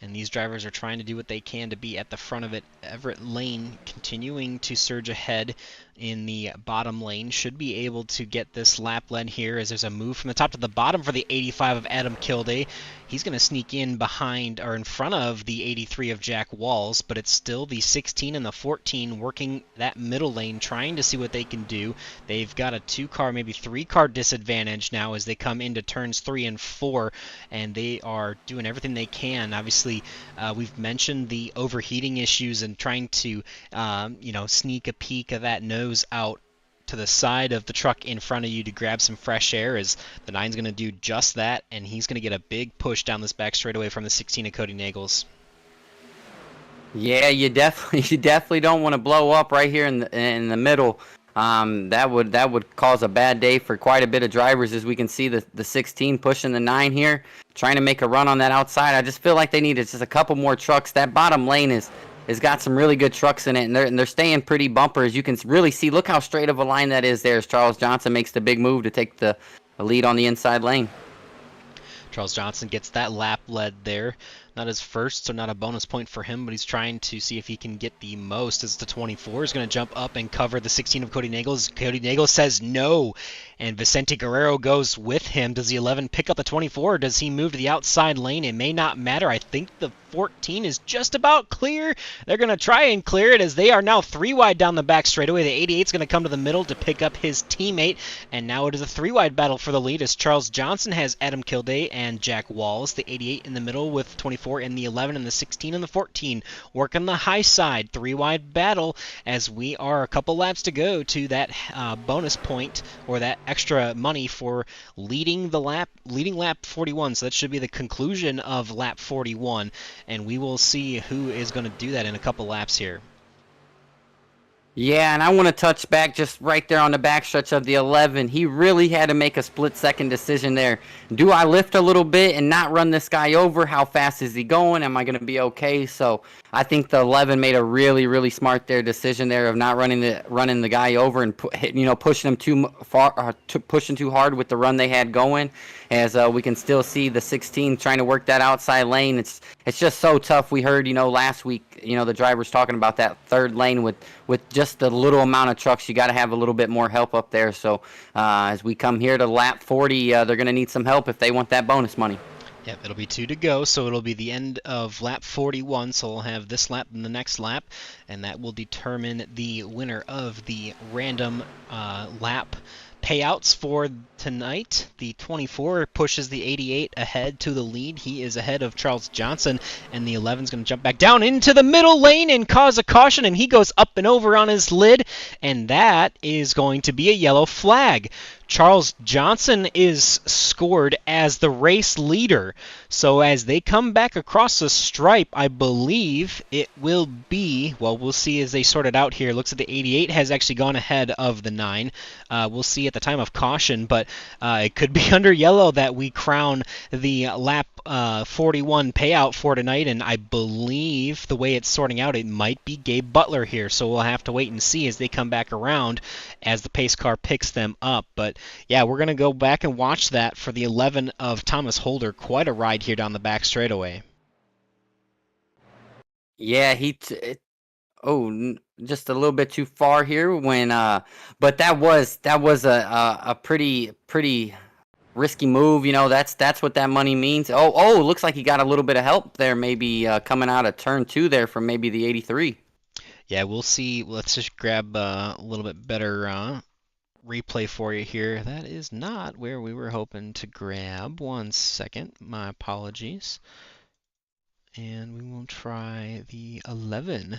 And these drivers are trying to do what they can to be at the front of it. Everett Lane continuing to surge ahead in the bottom lane. Should be able to get this lap led here as there's a move from the top to the bottom for the 85 of Adam Kilday. He's going to sneak in behind or in front of the 83 of Jack Walls, but it's still the 16 and the 14 working that middle lane, trying to see what they can do. They've got a 2-car, maybe 3-car disadvantage now as they come into turns 3 and 4, and they are doing everything they can. Obviously, we've mentioned the overheating issues and trying to, sneak a peek of that nose out to the side of the truck in front of you to grab some fresh air, as the 9's going to do just that, and he's going to get a big push down this back straightaway from the 16 of Cody Nagels. Yeah, you definitely don't want to blow up right here in the middle. That would cause a bad day for quite a bit of drivers, as we can see the 16 pushing the 9 here, trying to make a run on that outside. I just feel like they need just a couple more trucks. That bottom lane has got some really good trucks in it, and they're staying pretty bumper, as you can really see. Look how straight of a line that is there as Charles Johnson makes the big move to take the lead on the inside lane. Charles Johnson gets that lap led there. Not his first, so not a bonus point for him, but he's trying to see if he can get the most, as the 24 is going to jump up and cover the 16 of Cody Nagels. Cody Nagels says no, and Vicente Guerrero goes with him. Does the 11 pick up the 24, or does he move to the outside lane? It may not matter. I think the 14 is just about clear. They're going to try and clear it, as they are now 3 wide down the back straightaway. The 88 is going to come to the middle to pick up his teammate, and now it is a 3 wide battle for the lead, as Charles Johnson has Adam Kilday and Jack Walls. The 88 in the middle with 24 and the 11 and the 16 and the 14 work on the high side. 3 wide battle, as we are a couple laps to go to that bonus point, or that extra money for leading lap 41. So that should be the conclusion of lap 41, and we will see who is going to do that in a couple laps here. Yeah, and I want to touch back just right there on the backstretch of the 11. He really had to make a split-second decision there. Do I lift a little bit and not run this guy over? How fast is he going? Am I going to be okay? So I think the 11 made a really, really smart decision there of not running the guy over and pushing him too far, pushing too hard with the run they had going. As we can still see the 16 trying to work that outside lane. It's just so tough. We heard last week the drivers talking about that third lane with just a little amount of trucks. You got to have a little bit more help up there. So as we come here to lap 40, they're going to need some help if they want that bonus money. Yep, it'll be 2 to go, so it'll be the end of lap 41, so we'll have this lap and the next lap, and that will determine the winner of the random lap payouts for tonight. The 24 pushes the 88 ahead to the lead. He is ahead of Charles Johnson, and the 11 is going to jump back down into the middle lane and cause a caution, and he goes up and over on his lid, and that is going to be a yellow flag. Charles Johnson is scored as the race leader. So as they come back across the stripe, I believe it will be, well, we'll see as they sort it out here. Looks like the 88 has actually gone ahead of the 9. We'll see at the time of caution, but it could be under yellow that we crown the lap 41 payout for tonight, and I believe the way it's sorting out, it might be Gabe Butler here. So we'll have to wait and see as they come back around as the pace car picks them up. But yeah, we're going to go back and watch that for the 11 of Thomas Holder. Quite a ride here down the back straightaway. Yeah, just a little bit too far here when but that was a pretty risky move. You know, that's what that money means. Looks like he got a little bit of help there, maybe coming out of turn 2 there from maybe the 83. Yeah, we'll see. Let's just grab a little bit better replay for you here. That is not where we were hoping to grab. 1 second. My apologies. And we will try the 11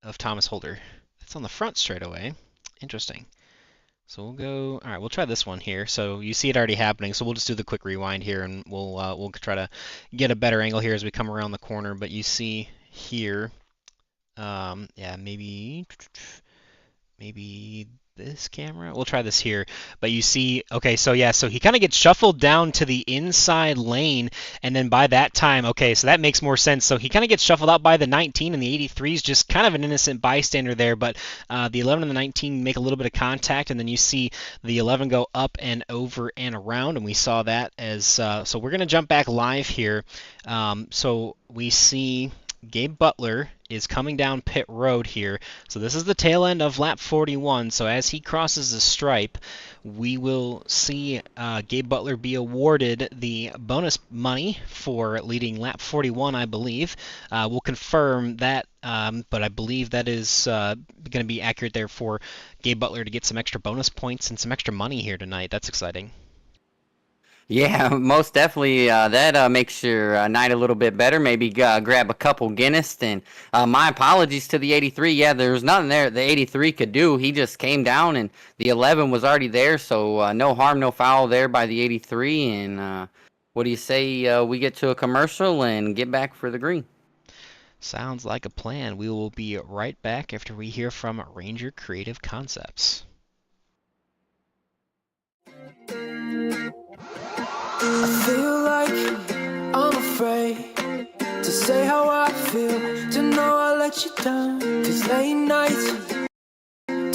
of Thomas Holder. That's on the front straightaway. Interesting. So we'll go. All right, we'll try this one here. So you see it already happening. So we'll just do the quick rewind here, and we'll try to get a better angle here as we come around the corner. But you see here, yeah, maybe this camera. We'll try this here. But you see, okay, so yeah, so he kind of gets shuffled down to the inside lane, and then by that time, okay, so that makes more sense. So he kind of gets shuffled out by the 19, and the 83 is just kind of an innocent bystander there, but the 11 and the 19 make a little bit of contact, and then you see the 11 go up and over and around, and we saw that as, so we're going to jump back live here. So we see Gabe Butler is coming down pit road here. So this is the tail end of lap 41. So as he crosses the stripe, we will see Gabe Butler be awarded the bonus money for leading lap 41, I believe. We'll confirm that, but I believe that is going to be accurate there for Gabe Butler to get some extra bonus points and some extra money here tonight. That's exciting. Yeah, most definitely. That makes your night a little bit better. Maybe grab a couple Guinness. And my apologies to the 83. Yeah, there was nothing there the 83 could do. He just came down, and the 11 was already there. So no harm, no foul there by the 83. And what do you say we get to a commercial and get back for the green? Sounds like a plan. We will be right back after we hear from Ranger Creative Concepts. I feel like I'm afraid to say how I feel, to know I let you down. Cause late nights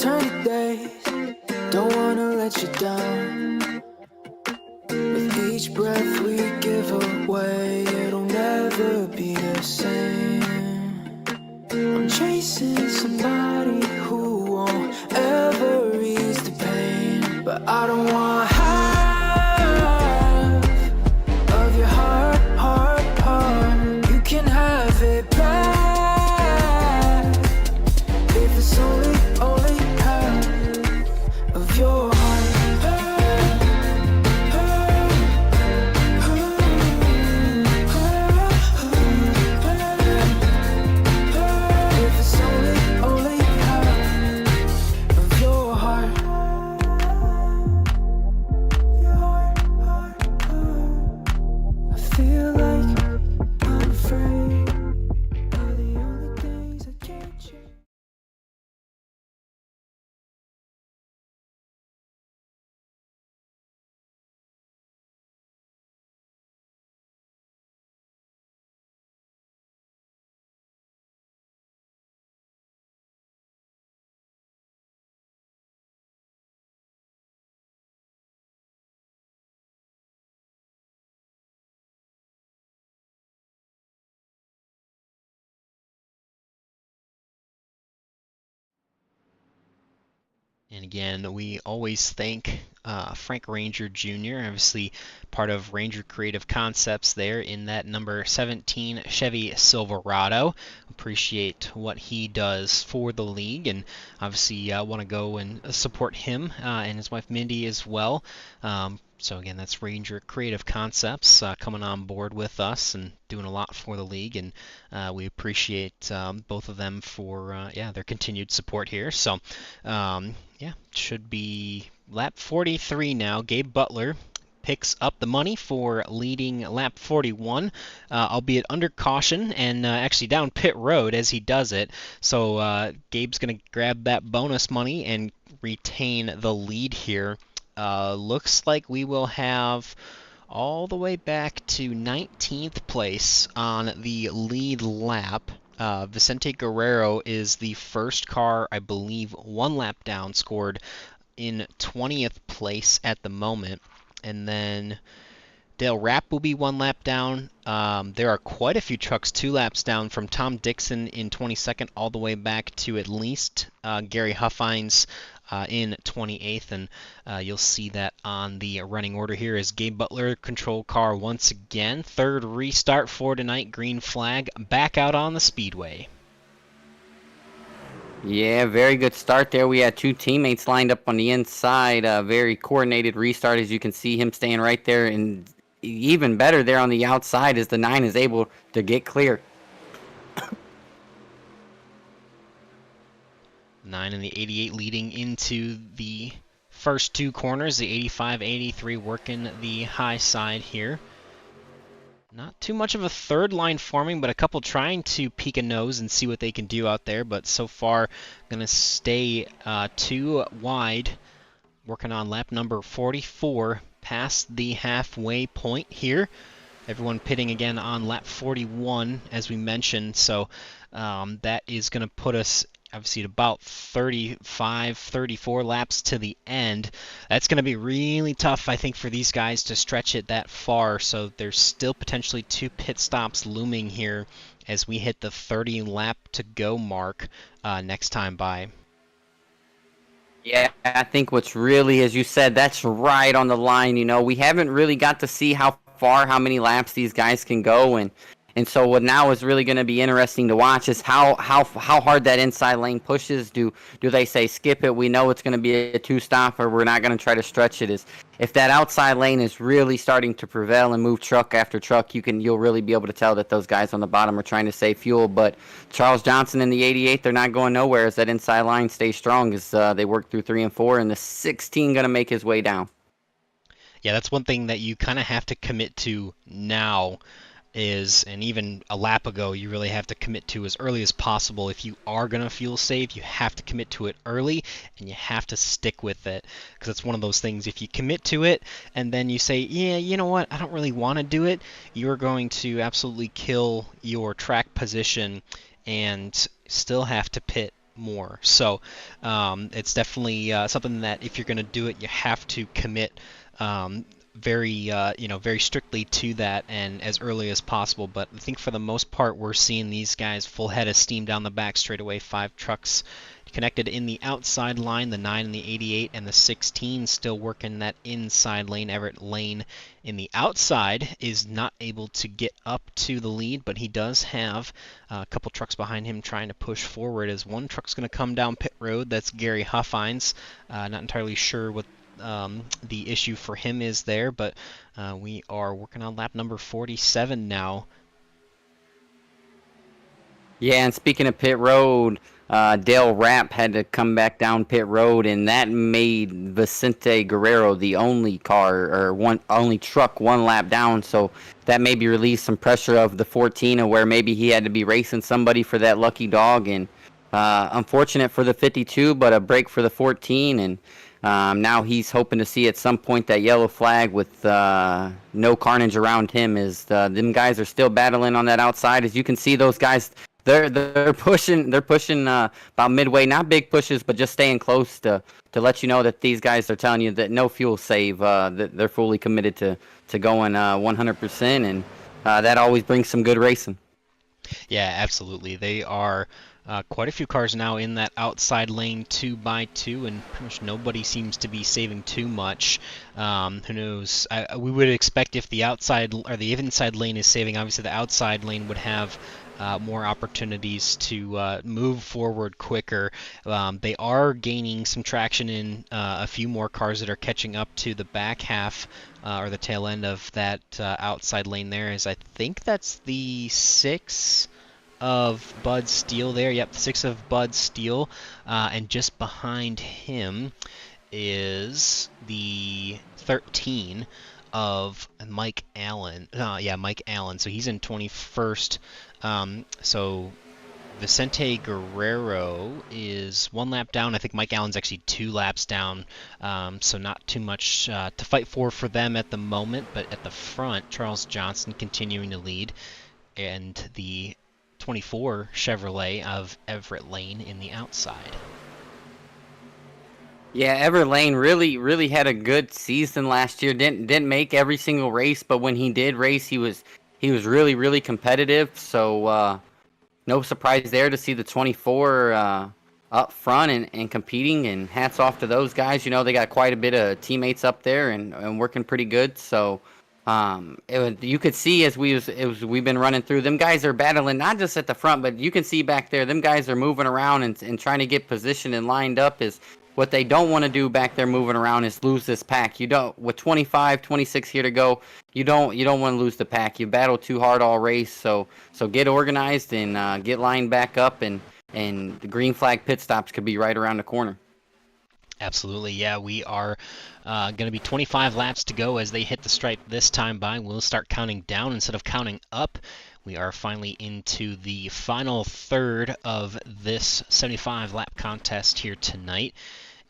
turn to days, don't wanna let you down. With each breath we give away, it'll never be the same. I'm chasing somebody who won't ever ease the pain, but I don't want And again, we always thank Frank Ranger Jr., obviously part of Ranger Creative Concepts there in that number 17 Chevy Silverado. Appreciate what he does for the league, and obviously want to go and support him and his wife Mindy as well. So again, that's Ranger Creative Concepts coming on board with us and doing a lot for the league, and we appreciate both of them for their continued support here. So should be lap 43 now. Gabe Butler picks up the money for leading lap 41, albeit under caution and actually down pit road as he does it. So Gabe's going to grab that bonus money and retain the lead here. Looks like we will have all the way back to 19th place on the lead lap. Vicente Guerrero is the first car, I believe, one lap down, scored in 20th place at the moment. And then Dale Rapp will be one lap down. There are quite a few trucks 2 laps down, from Tom Dixon in 22nd all the way back to at least Gary Huffines in 28th, and you'll see that on the running order here as Gabe Butler control car once again. Third restart for tonight, green flag, back out on the speedway. Yeah, very good start there. We had 2 teammates lined up on the inside. Very coordinated restart, as you can see him staying right there, and even better there on the outside as the 9 is able to get clear. 9 and the 88 leading into the first 2 corners. The 85, 83 working the high side here. Not too much of a third line forming, but a couple trying to peek a nose and see what they can do out there. But so far, going to stay 2 wide. Working on lap number 44, past the halfway point here. Everyone pitting again on lap 41, as we mentioned. So that is going to put us obviously at about 35, 34 laps to the end. That's going to be really tough, I think, for these guys to stretch it that far. So there's still potentially 2 pit stops looming here as we hit the 30 lap to go mark next time by. Yeah, I think what's really, as you said, that's right on the line. You know, we haven't really got to see how many laps these guys can go, and so what now is really going to be interesting to watch is how hard that inside lane pushes. Do they say skip it? We know it's going to be a 2-stop, or we're not going to try to stretch it. Is if that outside lane is really starting to prevail and move truck after truck, you'll really be able to tell that those guys on the bottom are trying to save fuel. But Charles Johnson in the 88, they're not going nowhere as that inside line stays strong as they work through 3 and 4, and the 16 going to make his way down. Yeah, that's one thing that you kind of have to commit to now. And even a lap ago, you really have to commit to as early as possible. If you are going to fuel save, you have to commit to it early, and you have to stick with it, because it's one of those things, if you commit to it and then you say, yeah, you know what, I don't really want to do it, you're going to absolutely kill your track position and still have to pit more. So it's definitely something that if you're going to do it, you have to commit very strictly to that and as early as possible. But I think for the most part, we're seeing these guys full head of steam down the back straightaway. 5 trucks connected in the outside line, the 9 and the 88 and the 16 still working that inside lane. Everett Lane in the outside is not able to get up to the lead, but he does have a couple trucks behind him trying to push forward, as one truck's going to come down pit road. That's Gary Huffines. Not entirely sure what the issue for him is there, but we are working on lap number 47 now. Yeah, and speaking of pit road, Dale Rapp had to come back down pit road, and that made Vicente Guerrero the only truck 1 lap down. So that maybe released some pressure of the 14, or where maybe he had to be racing somebody for that lucky dog. And unfortunate for the 52, but a break for the 14. And now he's hoping to see at some point that yellow flag with no carnage around him, as them guys are still battling on that outside. As you can see, those guys, they're pushing about midway, not big pushes, but just staying close to let you know that these guys are telling you that no fuel save, that they're fully committed to going 100%, and that always brings some good racing. Yeah, absolutely. They are Quite a few cars now in that outside lane 2x2, and pretty much nobody seems to be saving too much. Who knows? We would expect if the outside or the inside lane is saving, obviously the outside lane would have more opportunities to move forward quicker. They are gaining some traction in a few more cars that are catching up to the back half or the tail end of that outside lane there. As I think that's the 6 of Bud Steele there. Yep, 6 of Bud Steele. And just behind him is the 13 of Mike Allen. Yeah, Mike Allen. So he's in 21st. So Vicente Guerrero is 1 lap down. I think Mike Allen's actually 2 laps down. So not too much to fight for them at the moment. But at the front, Charles Johnson continuing to lead. And the 24 Chevrolet of Everett Lane in the outside. Yeah, Everett Lane really had a good season last year. Didn't make every single race, but when he did race, he was really competitive. So no surprise there to see the 24 up front and competing. And hats off to those guys. You know, they got quite a bit of teammates up there and working pretty good. So you could see as we've been running through, them guys are battling not just at the front, but you can see back there, them guys are moving around and trying to get positioned and lined up. Is what they don't want to do back there moving around is lose this pack. You don't, with 25, 26 here to go, you don't want to lose the pack. You battle too hard all race, so get organized and get lined back up, and the green flag pit stops could be right around the corner. Absolutely, yeah. We are going to be 25 laps to go as they hit the stripe this time by. We'll start counting down instead of counting up. We are finally into the final third of this 75-lap contest here tonight.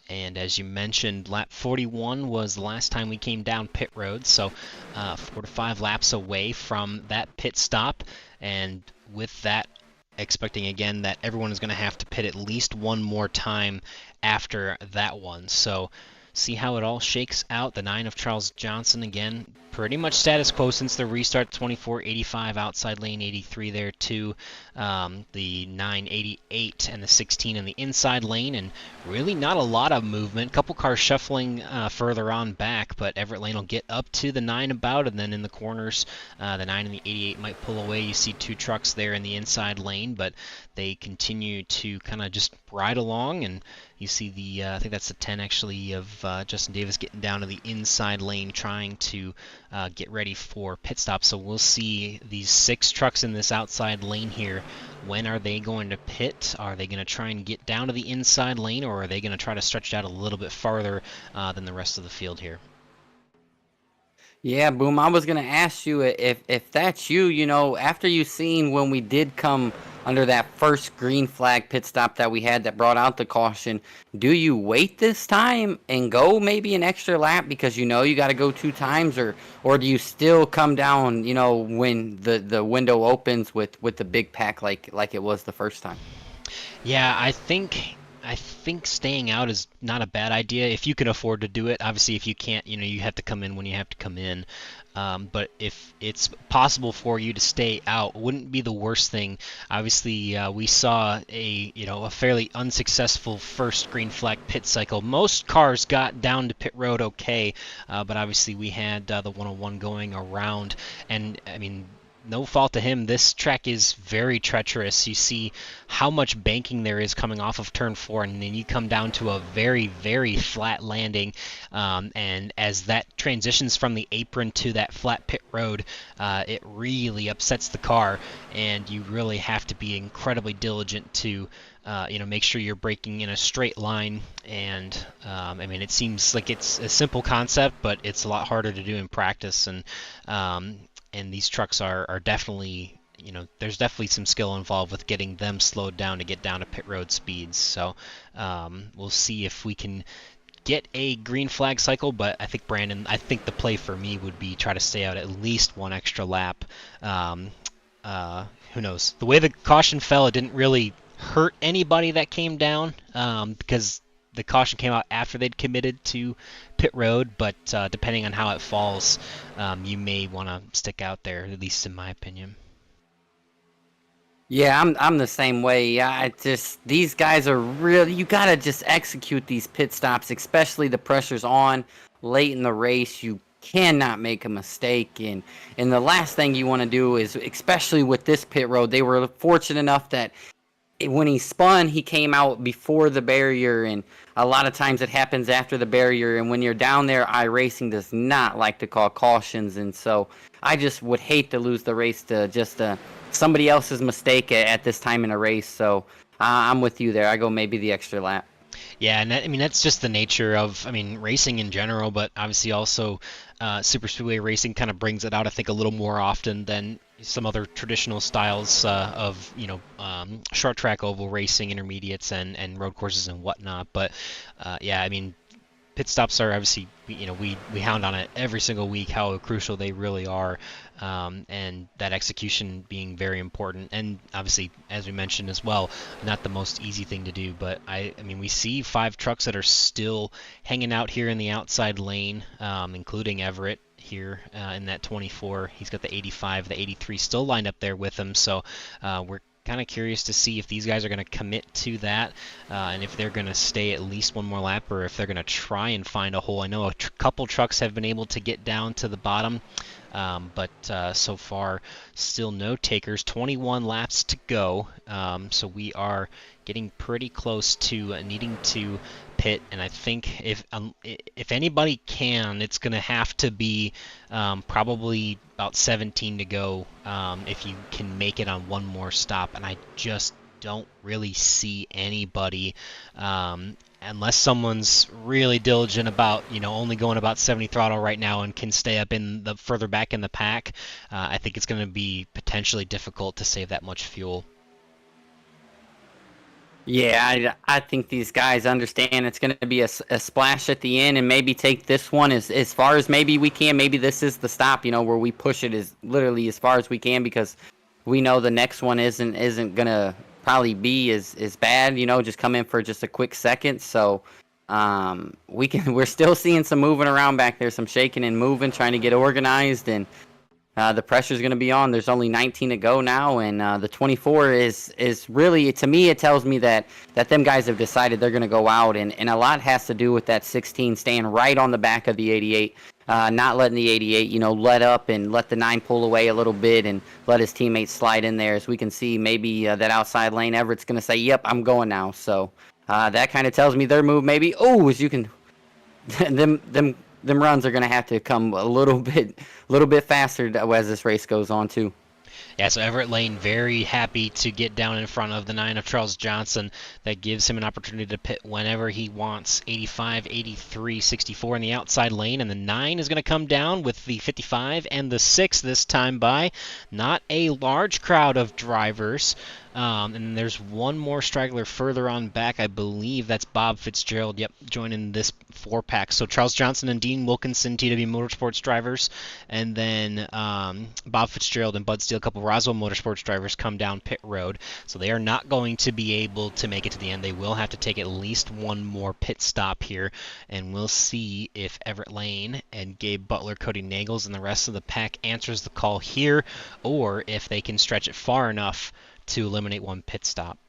And as you mentioned, lap 41 was the last time we came down pit road, so 4 to 5 laps away from that pit stop. And with that, expecting again that everyone is going to have to pit at least one more time after that one. So see how it all shakes out. The 9 of Charles Johnson, again, pretty much status quo since the restart. 24.85 outside lane, 83 there too. The 9.88 and the 16 in the inside lane, and really not a lot of movement. A couple cars shuffling further on back, but Everett Lane will get up to the 9 about, and then in the corners, the 9 and the 88 might pull away. You see 2 trucks there in the inside lane, but they continue to kind of just ride along, and you see the, I think that's the 10 actually of Justin Davis getting down to the inside lane trying to get ready for pit stop. So we'll see these 6 trucks in this outside lane here. When are they going to pit? Are they going to try and get down to the inside lane, or are they going to try to stretch it out a little bit farther than the rest of the field here? Yeah, Boom, I was going to ask you if that's you, you know, after you seen when we did come under that first green flag pit stop that we had that brought out the caution, do you wait this time and go maybe an extra lap because you know you got to go 2 times, or do you still come down, you know, when the window opens with the big pack like it was the first time? Yeah, I think staying out is not a bad idea if you can afford to do it. Obviously, if you can't, you know, you have to come in when you have to come in. But if it's possible for you to stay out, it wouldn't be the worst thing. Obviously, we saw a fairly unsuccessful first green flag pit cycle. Most cars got down to pit road okay, but obviously we had the 101 going around, and I mean, no fault to him, this track is very treacherous. You see how much banking there is coming off of turn 4, and then you come down to a very, very flat landing. And as that transitions from the apron to that flat pit road, it really upsets the car, and you really have to be incredibly diligent to make sure you're braking in a straight line. And I mean, it seems like it's a simple concept, but it's a lot harder to do in practice. And these trucks are definitely, there's definitely some skill involved with getting them slowed down to get down to pit road speeds. So we'll see if we can get a green flag cycle, but I think, Brandon, the play for me would be try to stay out at least 1 extra lap. Who knows? The way the caution fell, it didn't really hurt anybody that came down because the caution came out after they'd committed to pit road, but depending on how it falls, you may want to stick out there, at least in my opinion. Yeah, I'm the same way. I just these guys are really you gotta just execute these pit stops, especially the pressure's on late in the race. You cannot make a mistake, and the last thing you want to do is, especially with this pit road, they were fortunate enough that when he spun, he came out before the barrier, and a lot of times it happens after the barrier. And when you're down there, iRacing does not like to call cautions, and so I just would hate to lose the race to just somebody else's mistake at this time in a race. So I'm with you there. I go maybe the extra lap. Yeah, and I mean that's just the nature of, I mean, racing in general, but obviously also Superspeedway racing kind of brings it out, I think, a little more often than some other traditional styles of, short track oval racing, intermediates, and road courses and whatnot. But yeah, I mean, pit stops are obviously, we hound on it every single week how crucial they really are, and that execution being very important. And obviously, as we mentioned as well, not the most easy thing to do. But I mean, we see 5 trucks that are still hanging out here in the outside lane, including Everett here in that 24. He's got the 85, the 83 still lined up there with him. So we're kind of curious to see if these guys are going to commit to that, and if they're going to stay at least one more lap, or if they're going to try and find a hole. I know a couple trucks have been able to get down to the bottom, but so far still no takers. 21 laps to go, so we are getting pretty close to needing to pit, and I think if anybody can, it's going to have to be probably about 17 to go, if you can make it on one more stop, and I just don't really see anybody, unless someone's really diligent about, only going about 70 throttle right now and can stay up in the further back in the pack. I think it's going to be potentially difficult to save that much fuel. Yeah, I think these guys understand it's going to be a splash at the end, and maybe take this one as far as maybe we can. Maybe this is the stop, where we push it as literally as far as we can, because we know the next one isn't going to probably be as bad, just come in for just a quick second. So we're still seeing some moving around back there, some shaking and moving, trying to get organized, and the pressure's going to be on. There's only 19 to go now, and the 24 is really, to me, it tells me that them guys have decided they're going to go out, and a lot has to do with that 16 staying right on the back of the 88, not letting the 88, let up and let the 9 pull away a little bit and let his teammates slide in there. As we can see, maybe that outside lane, Everett's going to say, yep, I'm going now. So that kind of tells me their move maybe. Oh, as you can, them runs are going to have to come a little bit faster as this race goes on too. Yeah, so Everett Lane very happy to get down in front of the 9 of Charles Johnson. That gives him an opportunity to pit whenever he wants. 85, 83, 64 in the outside lane, and the 9 is going to come down with the 55 and the 6 this time by. Not a large crowd of drivers. And there's one more straggler further on back. I believe that's Bob Fitzgerald. Yep, joining this 4-pack. So Charles Johnson and Dean Wilkinson, TW Motorsports drivers, and then Bob Fitzgerald and Bud Steele, a couple of Roswell Motorsports drivers, come down pit road. So they are not going to be able to make it to the end. They will have to take at least one more pit stop here, and we'll see if Everett Lane and Gabe Butler, Cody Nagels, and the rest of the pack answers the call here, or if they can stretch it far enough to eliminate one pit stop.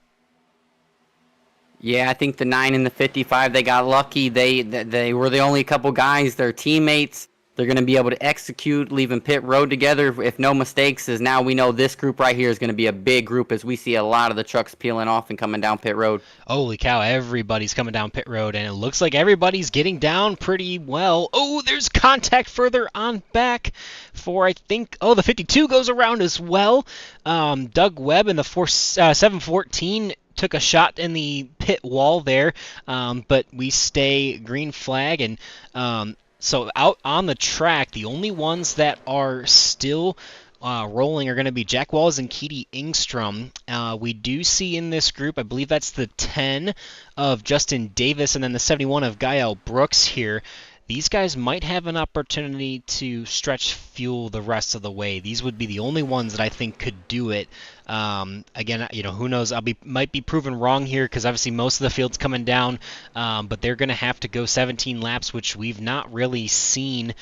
Yeah, I think the 9 and the 55, they got lucky. They were the only couple guys, their teammates. They're going to be able to execute, leaving pit road together if no mistakes, as now we know this group right here is going to be a big group, as we see a lot of the trucks peeling off and coming down pit road. Holy cow, everybody's coming down pit road, and it looks like everybody's getting down pretty well. Oh, there's contact further on back for, I think, the 52 goes around as well. Doug Webb in the 714 took a shot in the pit wall there, but we stay green flag, and so out on the track, the only ones that are still rolling are going to be Jack Walls and Keedy Ingstrom. We do see in this group, I believe that's the 10 of Justin Davis and then the 71 of Gael Brooks here. These guys might have an opportunity to stretch fuel the rest of the way. These would be the only ones that I think could do it. Again, who knows? Might be proven wrong here because obviously most of the field's coming down, but they're going to have to go 17 laps, which we've not really seen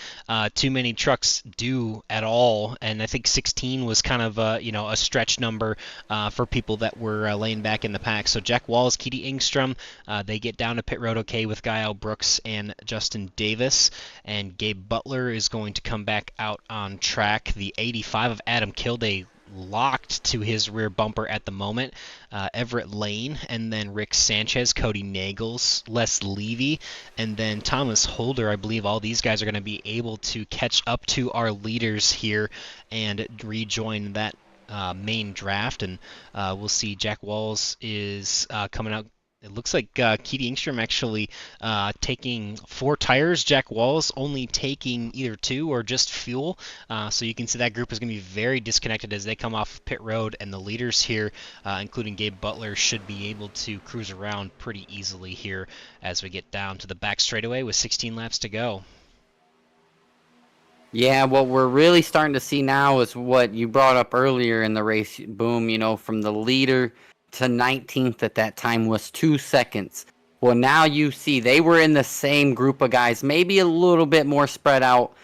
too many trucks do at all. And I think 16 was kind of a stretch number for people that were laying back in the pack. So Jack Walls, Keedy Engstrom, they get down to pit road okay with Gael Brooks and Justin Davis, and Gabe Butler is going to come back out on track. The 85 of Adam Kilday locked to his rear bumper at the moment. Everett Lane, and then Rick Sanchez, Cody Nagels, Les Levy, and then Thomas Holder. I believe all these guys are going to be able to catch up to our leaders here and rejoin that main draft, and we'll see Jack Walls is coming out. It looks like Keedy Engstrom actually taking 4 tires. Jack Walls only taking either 2 or just fuel. So you can see that group is going to be very disconnected as they come off pit road, and the leaders here, including Gabe Butler, should be able to cruise around pretty easily here as we get down to the back straightaway with 16 laps to go. Yeah, what we're really starting to see now is what you brought up earlier in the race, Boom, from the leader to 19th at that time was 2 seconds. Well, now you see they were in the same group of guys, maybe a little bit more spread out,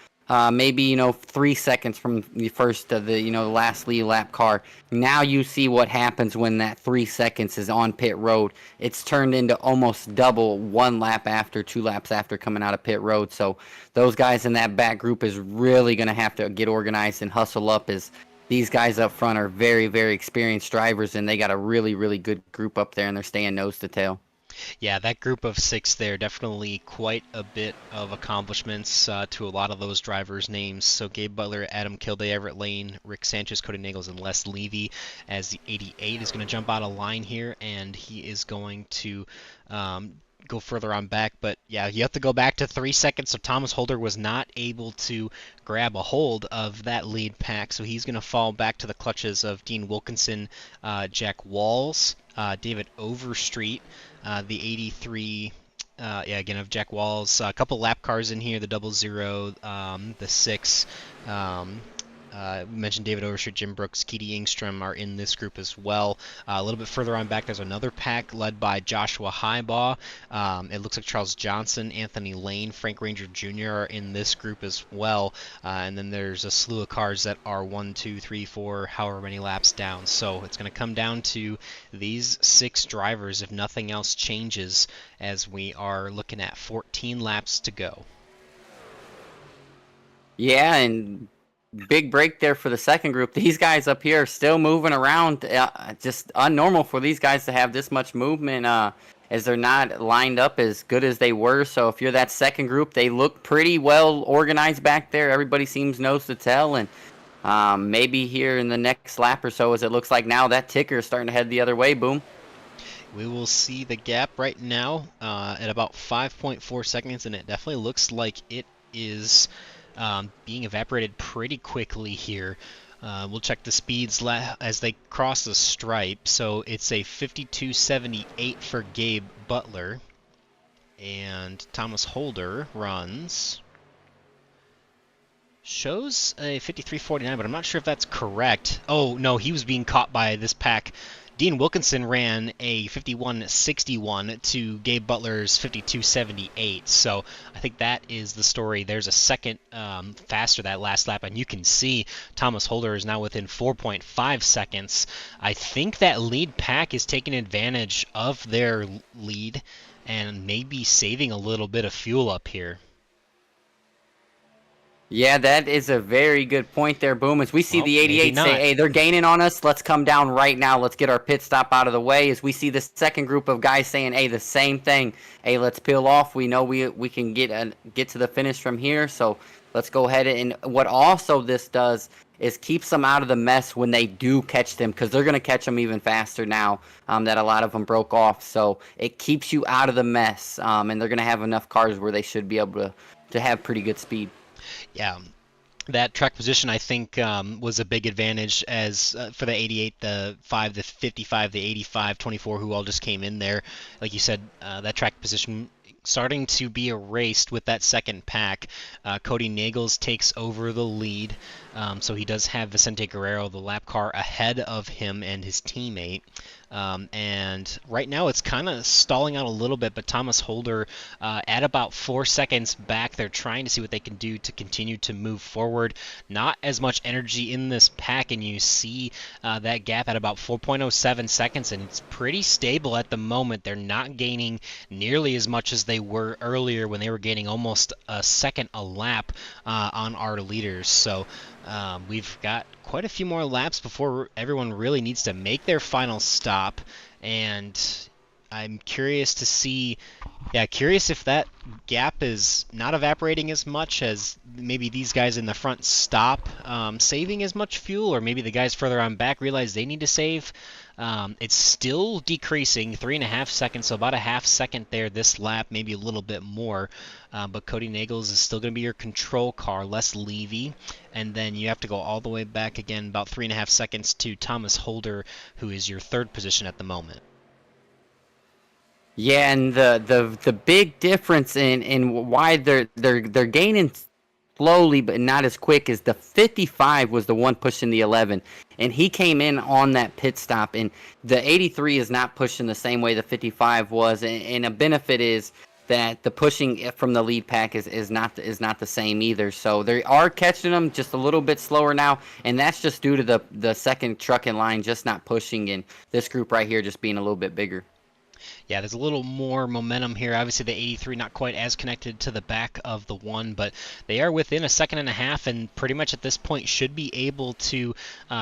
maybe 3 seconds from the first to the last lead lap car. Now you see what happens when that 3 seconds is on pit road. It's turned into almost double 1 lap after, 2 laps after coming out of pit road. So those guys in that back group is really going to have to get organized and hustle up, as these guys up front are very, very experienced drivers, and they got a really, really good group up there, and they're staying nose to tail. Yeah, that group of 6 there, definitely quite a bit of accomplishments to a lot of those drivers' names. So Gabe Butler, Adam Kilday, Everett Lane, Rick Sanchez, Cody Nagels, and Les Levy, as the 88 is going to jump out of line here, and he is going to go further on back. But yeah, you have to go back to 3 seconds, so Thomas Holder was not able to grab a hold of that lead pack, so he's going to fall back to the clutches of Dean Wilkinson, Jack Walls, David Overstreet, the 83, again, of Jack Walls. A couple lap cars in here, the 00, the 6. We mentioned David Overstreet, Jim Brooks, Keedy Engstrom are in this group as well. A little bit further on back, there's another pack led by Joshua Highbaugh. It looks like Charles Johnson, Anthony Lane, Frank Ranger Jr. are in this group as well. And then there's a slew of cars that are 1, 2, 3, 4, however many laps down. So it's going to come down to these 6 drivers if nothing else changes, as we are looking at 14 laps to go. Yeah, and big break there for the second group. These guys up here are still moving around. Just unnormal for these guys to have this much movement, as they're not lined up as good as they were. So if you're that second group, they look pretty well organized back there. Everybody seems nose to tail, and maybe here in the next lap or so, as it looks like now, that ticker is starting to head the other way. Boom. We will see the gap right now at about 5.4 seconds, and it definitely looks like it is being evaporated pretty quickly here. We'll check the speeds as they cross the stripe. So it's a 52.78 for Gabe Butler, and Thomas Holder shows a 53.49, but I'm not sure if that's correct. Oh no, he was being caught by this pack. Dean Wilkinson ran a 51.61 to Gabe Butler's 52.78, so I think that is the story. There's a second faster that last lap, and you can see Thomas Holder is now within 4.5 seconds. I think that lead pack is taking advantage of their lead and maybe saving a little bit of fuel up here. Yeah, that is a very good point there, Boom. As we see the 88 say, hey, they're gaining on us. Let's come down right now. Let's get our pit stop out of the way. As we see the second group of guys saying, hey, the same thing. Hey, let's peel off. We know we can get to the finish from here, so let's go ahead. And what also this does is keeps them out of the mess when they do catch them, because they're going to catch them even faster now that a lot of them broke off. So it keeps you out of the mess, and they're going to have enough cars where they should be able to have pretty good speed. Yeah, that track position I think was a big advantage as for the 88, the 5, the 55, the 85, 24, who all just came in there. Like you said, that track position starting to be erased with that second pack. Cody Nagels takes over the lead, so he does have Vicente Guerrero, the lap car, ahead of him and his teammate. And right now it's kind of stalling out a little bit, but Thomas Holder at about 4 seconds back. They're trying to see what they can do to continue to move forward. Not as much energy in this pack, and you see that gap at about 4.07 seconds, and it's pretty stable at the moment. They're not gaining nearly as much as they were earlier when they were gaining almost a second a lap on our leaders. So we've got quite a few more laps before everyone really needs to make their final stop, and I'm curious to see, curious if that gap is not evaporating as much as maybe these guys in the front stop saving as much fuel, or maybe the guys further on back realize they need to save. It's still decreasing, 3.5 seconds, so about a half second there this lap, maybe a little bit more. But Cody Nagels is still going to be your control car, Les Levy. And then you have to go all the way back again, about 3.5 seconds to Thomas Holder, who is your third position at the moment. Yeah, and the big difference in why they're gaining slowly but not as quick is the 55 was the one pushing the 11, and he came in on that pit stop, and the 83 is not pushing the same way the 55 was, and a benefit is that the pushing from the lead pack is not the same either. So they are catching them just a little bit slower now, and that's just due to the second truck in line just not pushing, and this group right here just being a little bit bigger. Yeah, there's a little more momentum here. Obviously, the 83 not quite as connected to the back of the 1, but they are within a second and a half, and pretty much at this point should be able to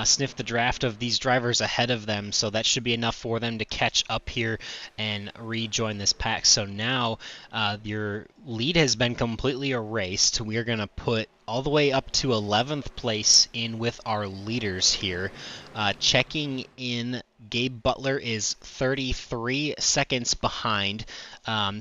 sniff the draft of these drivers ahead of them. So that should be enough for them to catch up here and rejoin this pack. So now your lead has been completely erased. We are going to put all the way up to 11th place in with our leaders here. Checking in, Gabe Butler is 33 seconds behind.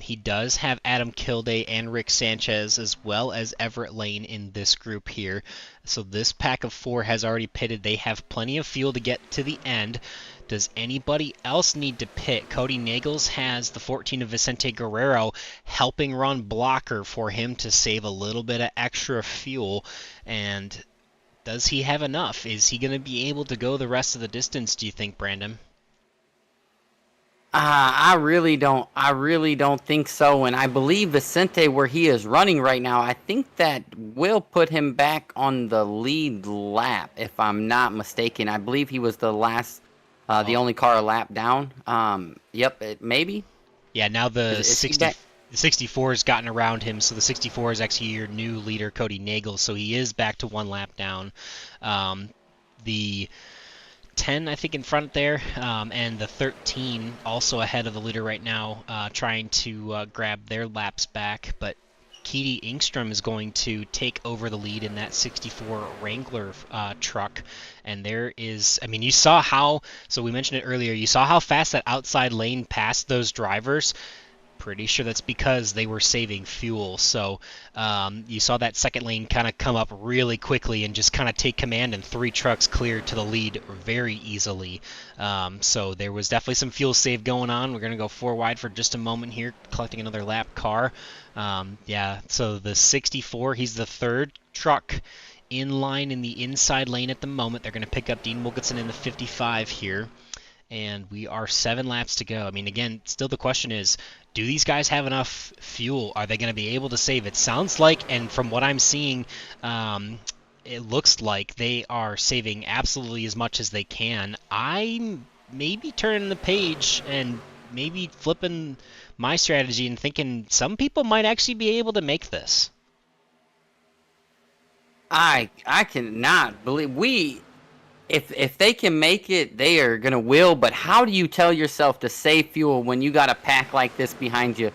He does have Adam Kilday and Rick Sanchez as well as Everett Lane in this group here. So this pack of 4 has already pitted. They have plenty of fuel to get to the end. Does anybody else need to pit? Cody Nagels has the 14 of Vicente Guerrero helping run blocker for him to save a little bit of extra fuel. And does he have enough? Is he going to be able to go the rest of the distance, do you think, Brandon? I really don't think so, and I believe Vicente, where he is running right now, I think that will put him back on the lead lap, if I'm not mistaken. I believe he was the last, the only car a lap down. Maybe. Yeah, now the 64 has gotten around him, so the 64 is actually your new leader, Cody Nagel, so he is back to 1 lap down. The 10, I think, in front there, and the 13 also ahead of the leader right now, trying to grab their laps back, but Keedy Ingstrom is going to take over the lead in that 64 Wrangler truck, and there is, I mean, you saw how, so we mentioned it earlier, you saw how fast that outside lane passed those drivers. Pretty sure that's because they were saving fuel. So you saw that second lane kind of come up really quickly and just kind of take command, and 3 trucks cleared to the lead very easily. So there was definitely some fuel save going on. We're going to go 4 wide for just a moment here, collecting another lap car. So the 64, he's the 3rd truck in line in the inside lane at the moment. They're going to pick up Dean Wilkinson in the 55 here. And we are 7 laps to go. I mean, again, still the question is, do these guys have enough fuel? Are they going to be able to save? It sounds like, and from what I'm seeing, it looks like they are saving absolutely as much as they can. I'm maybe turning the page and maybe flipping my strategy and thinking some people might actually be able to make this. I cannot believe If they can make it, they are going to will, but how do you tell yourself to save fuel when you got a pack like this behind you?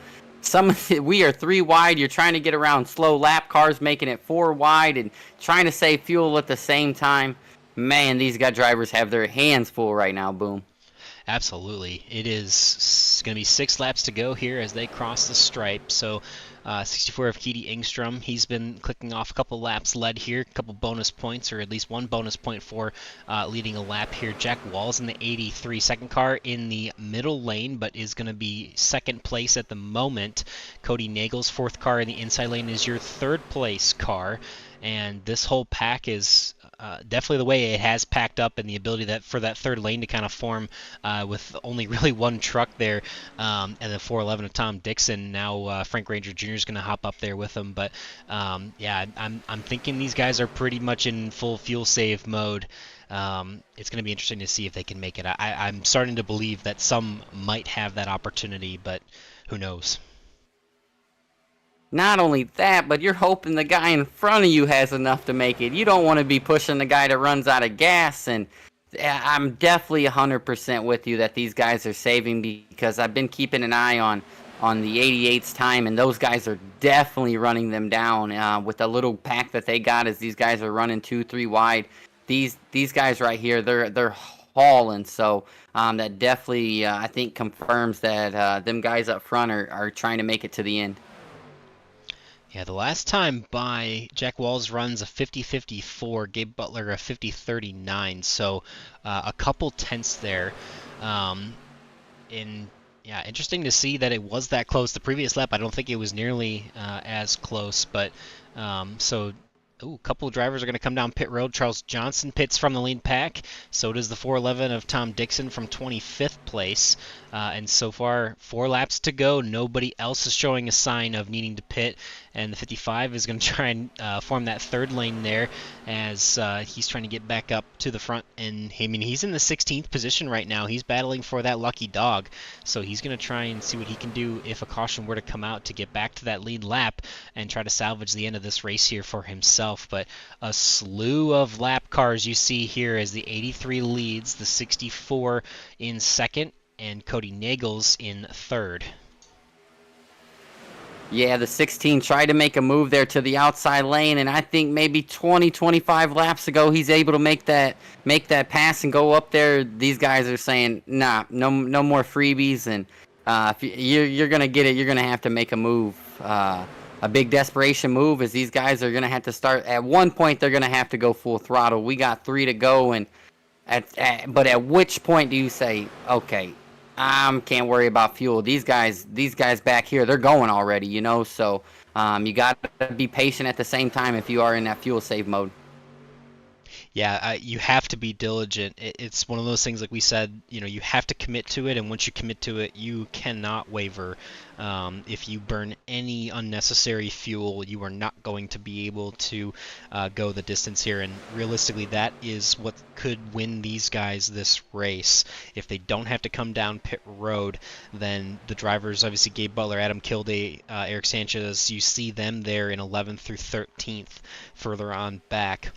We are 3 wide, you're trying to get around slow lap cars, making it 4 wide, and trying to save fuel at the same time. Man, these drivers have their hands full right now, Boom. Absolutely. It is going to be 6 laps to go here as they cross the stripe. So 64 of Keedy Engstrom, he's been clicking off a couple laps led here, a couple bonus points, or at least 1 bonus point for leading a lap here. Jack Walls in the 83 second car in the middle lane, but is going to be second place at the moment. Cody Nagel's 4th car in the inside lane is your 3rd place car. And this whole pack is definitely the way it has packed up, and the ability that for that 3rd lane to kind of form with only really 1 truck there, and the 411 of Tom Dixon. Now Frank Ranger Jr. is going to hop up there with him, but yeah, I'm thinking these guys are pretty much in full fuel save mode. It's going to be interesting to see if they can make it. I'm starting to believe that some might have that opportunity, but who knows? Not only that, but you're hoping the guy in front of you has enough to make it. You don't want to be pushing the guy that runs out of gas. And I'm definitely 100% with you that these guys are saving, because I've been keeping an eye on the 88's time, and those guys are definitely running them down with the little pack that they got as these guys are running 2-3 wide. These guys right here, they're hauling. So that definitely, I think, confirms that them guys up front are trying to make it to the end. Yeah, the last time by, Jack Walls runs a 50-54, Gabe Butler a 50-39, so a couple tenths there. Yeah, interesting to see that it was that close. The previous lap, I don't think it was nearly as close, but so... Ooh, a couple of drivers are going to come down pit road. Charles Johnson pits from the lead pack. So does the 411 of Tom Dixon from 25th place. And so far, 4 laps to go. Nobody else is showing a sign of needing to pit. And the 55 is going to try and form that 3rd lane there as he's trying to get back up to the front. And I mean, he's in the 16th position right now. He's battling for that lucky dog. So he's going to try and see what he can do if a caution were to come out to get back to that lead lap and try to salvage the end of this race here for himself. But a slew of lap cars you see here as the 83 leads, the 64 in 2nd, and Cody Nagels in 3rd. Yeah, the 16 tried to make a move there to the outside lane, and I think maybe 20-25 laps ago he's able to make that pass and go up there. These guys are saying, nah, no more freebies, and if you're gonna get it, you're gonna have to make a move. A big desperation move, as these guys are going to have to start. At one point, they're going to have to go full throttle. We got 3 to go, and but at which point do you say, okay, can't worry about fuel. These guys back here, they're going already, you know. So you got to be patient at the same time if you are in that fuel save mode. Yeah, you have to be diligent. It's one of those things, like we said, you have to commit to it, and once you commit to it, you cannot waver. If you burn any unnecessary fuel, you are not going to be able to go the distance here, and realistically, that is what could win these guys this race. If they don't have to come down pit road, then the drivers, obviously Gabe Butler, Adam Kilday, Eric Sanchez, you see them there in 11th through 13th, further on back.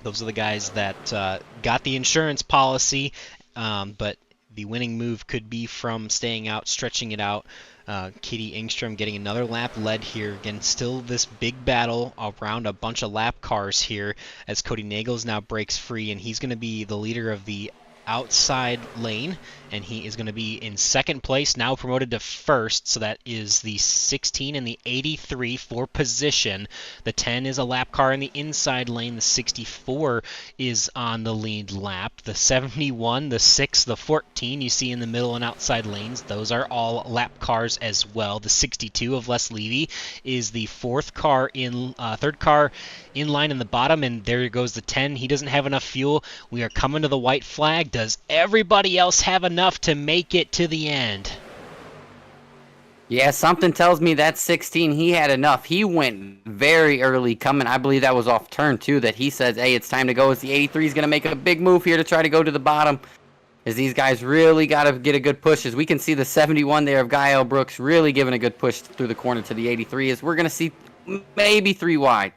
Those are the guys that got the insurance policy, but the winning move could be from staying out, stretching it out. Keedy Engstrom getting another lap led here. Again, still this big battle around a bunch of lap cars here as Cody Nagels now breaks free, and he's going to be the leader of the outside lane, and he is going to be in 2nd place, now promoted to 1st, so that is the 16 and the 83 for position. The 10 is a lap car in the inside lane, the 64 is on the lead lap, the 71, the 6, the 14 you see in the middle and outside lanes, those are all lap cars as well. The 62 of Les Levy is the 4th car in, 3rd car in line in the bottom, and there goes the 10. He doesn't have enough fuel. We are coming to the white flag. Does everybody else have enough to make it to the end? Yeah, something tells me that 16, he had enough. He went very early coming. I believe that was off turn 2 that he says, hey, it's time to go. As the 83 is going to make a big move here to try to go to the bottom. As these guys really got to get a good push. As we can see the 71 there of Guy L. Brooks really giving a good push through the corner to the 83. As we're going to see maybe 3 wide.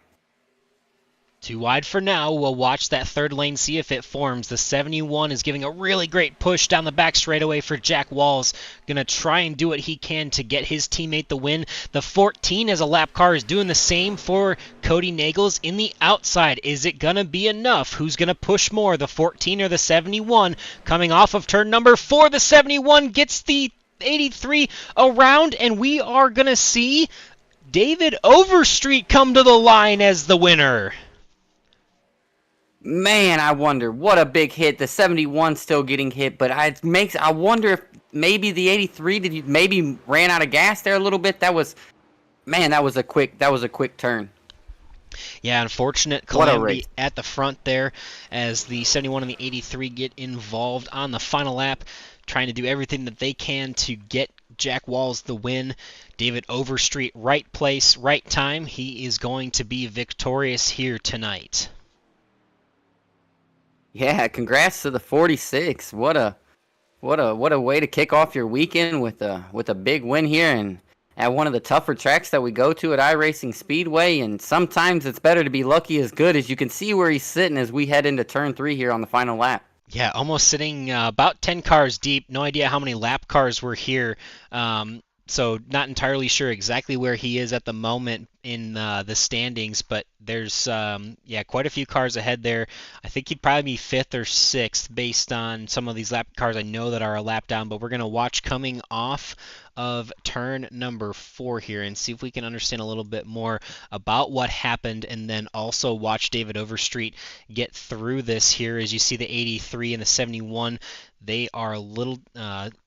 Too wide for now. We'll watch that third lane, see if it forms. The 71 is giving a really great push down the back straightaway for Jack Walls. Going to try and do what he can to get his teammate the win. The 14 as a lap car is doing the same for Cody Nagels in the outside. Is it going to be enough? Who's going to push more, the 14 or the 71? Coming off of turn number 4, the 71 gets the 83 around, and we are going to see David Overstreet come to the line as the winner. Man, I wonder what a big hit. The 71 still getting hit, but I wonder if maybe the 83 maybe ran out of gas there a little bit. That was a quick turn. Yeah, unfortunate calamity at the front there as the 71 and the 83 get involved on the final lap, trying to do everything that they can to get Jack Walls the win. David Overstreet, right place, right time. He is going to be victorious here tonight. Yeah, congrats to the 46. What a way to kick off your weekend with a big win here and at one of the tougher tracks that we go to at iRacing Speedway. And sometimes it's better to be lucky as good, as you can see where he's sitting as we head into turn 3 here on the final lap. Yeah, almost sitting about 10 cars deep. No idea how many lap cars were here. So not entirely sure exactly where he is at the moment in the standings, but there's quite a few cars ahead there. I think he'd probably be 5th or 6th based on some of these lap cars I know that are a lap down, but we're going to watch coming off of turn number 4 here and see if we can understand a little bit more about what happened, and then also watch David Overstreet get through this here. As you see, the 83 and the 71, they are a little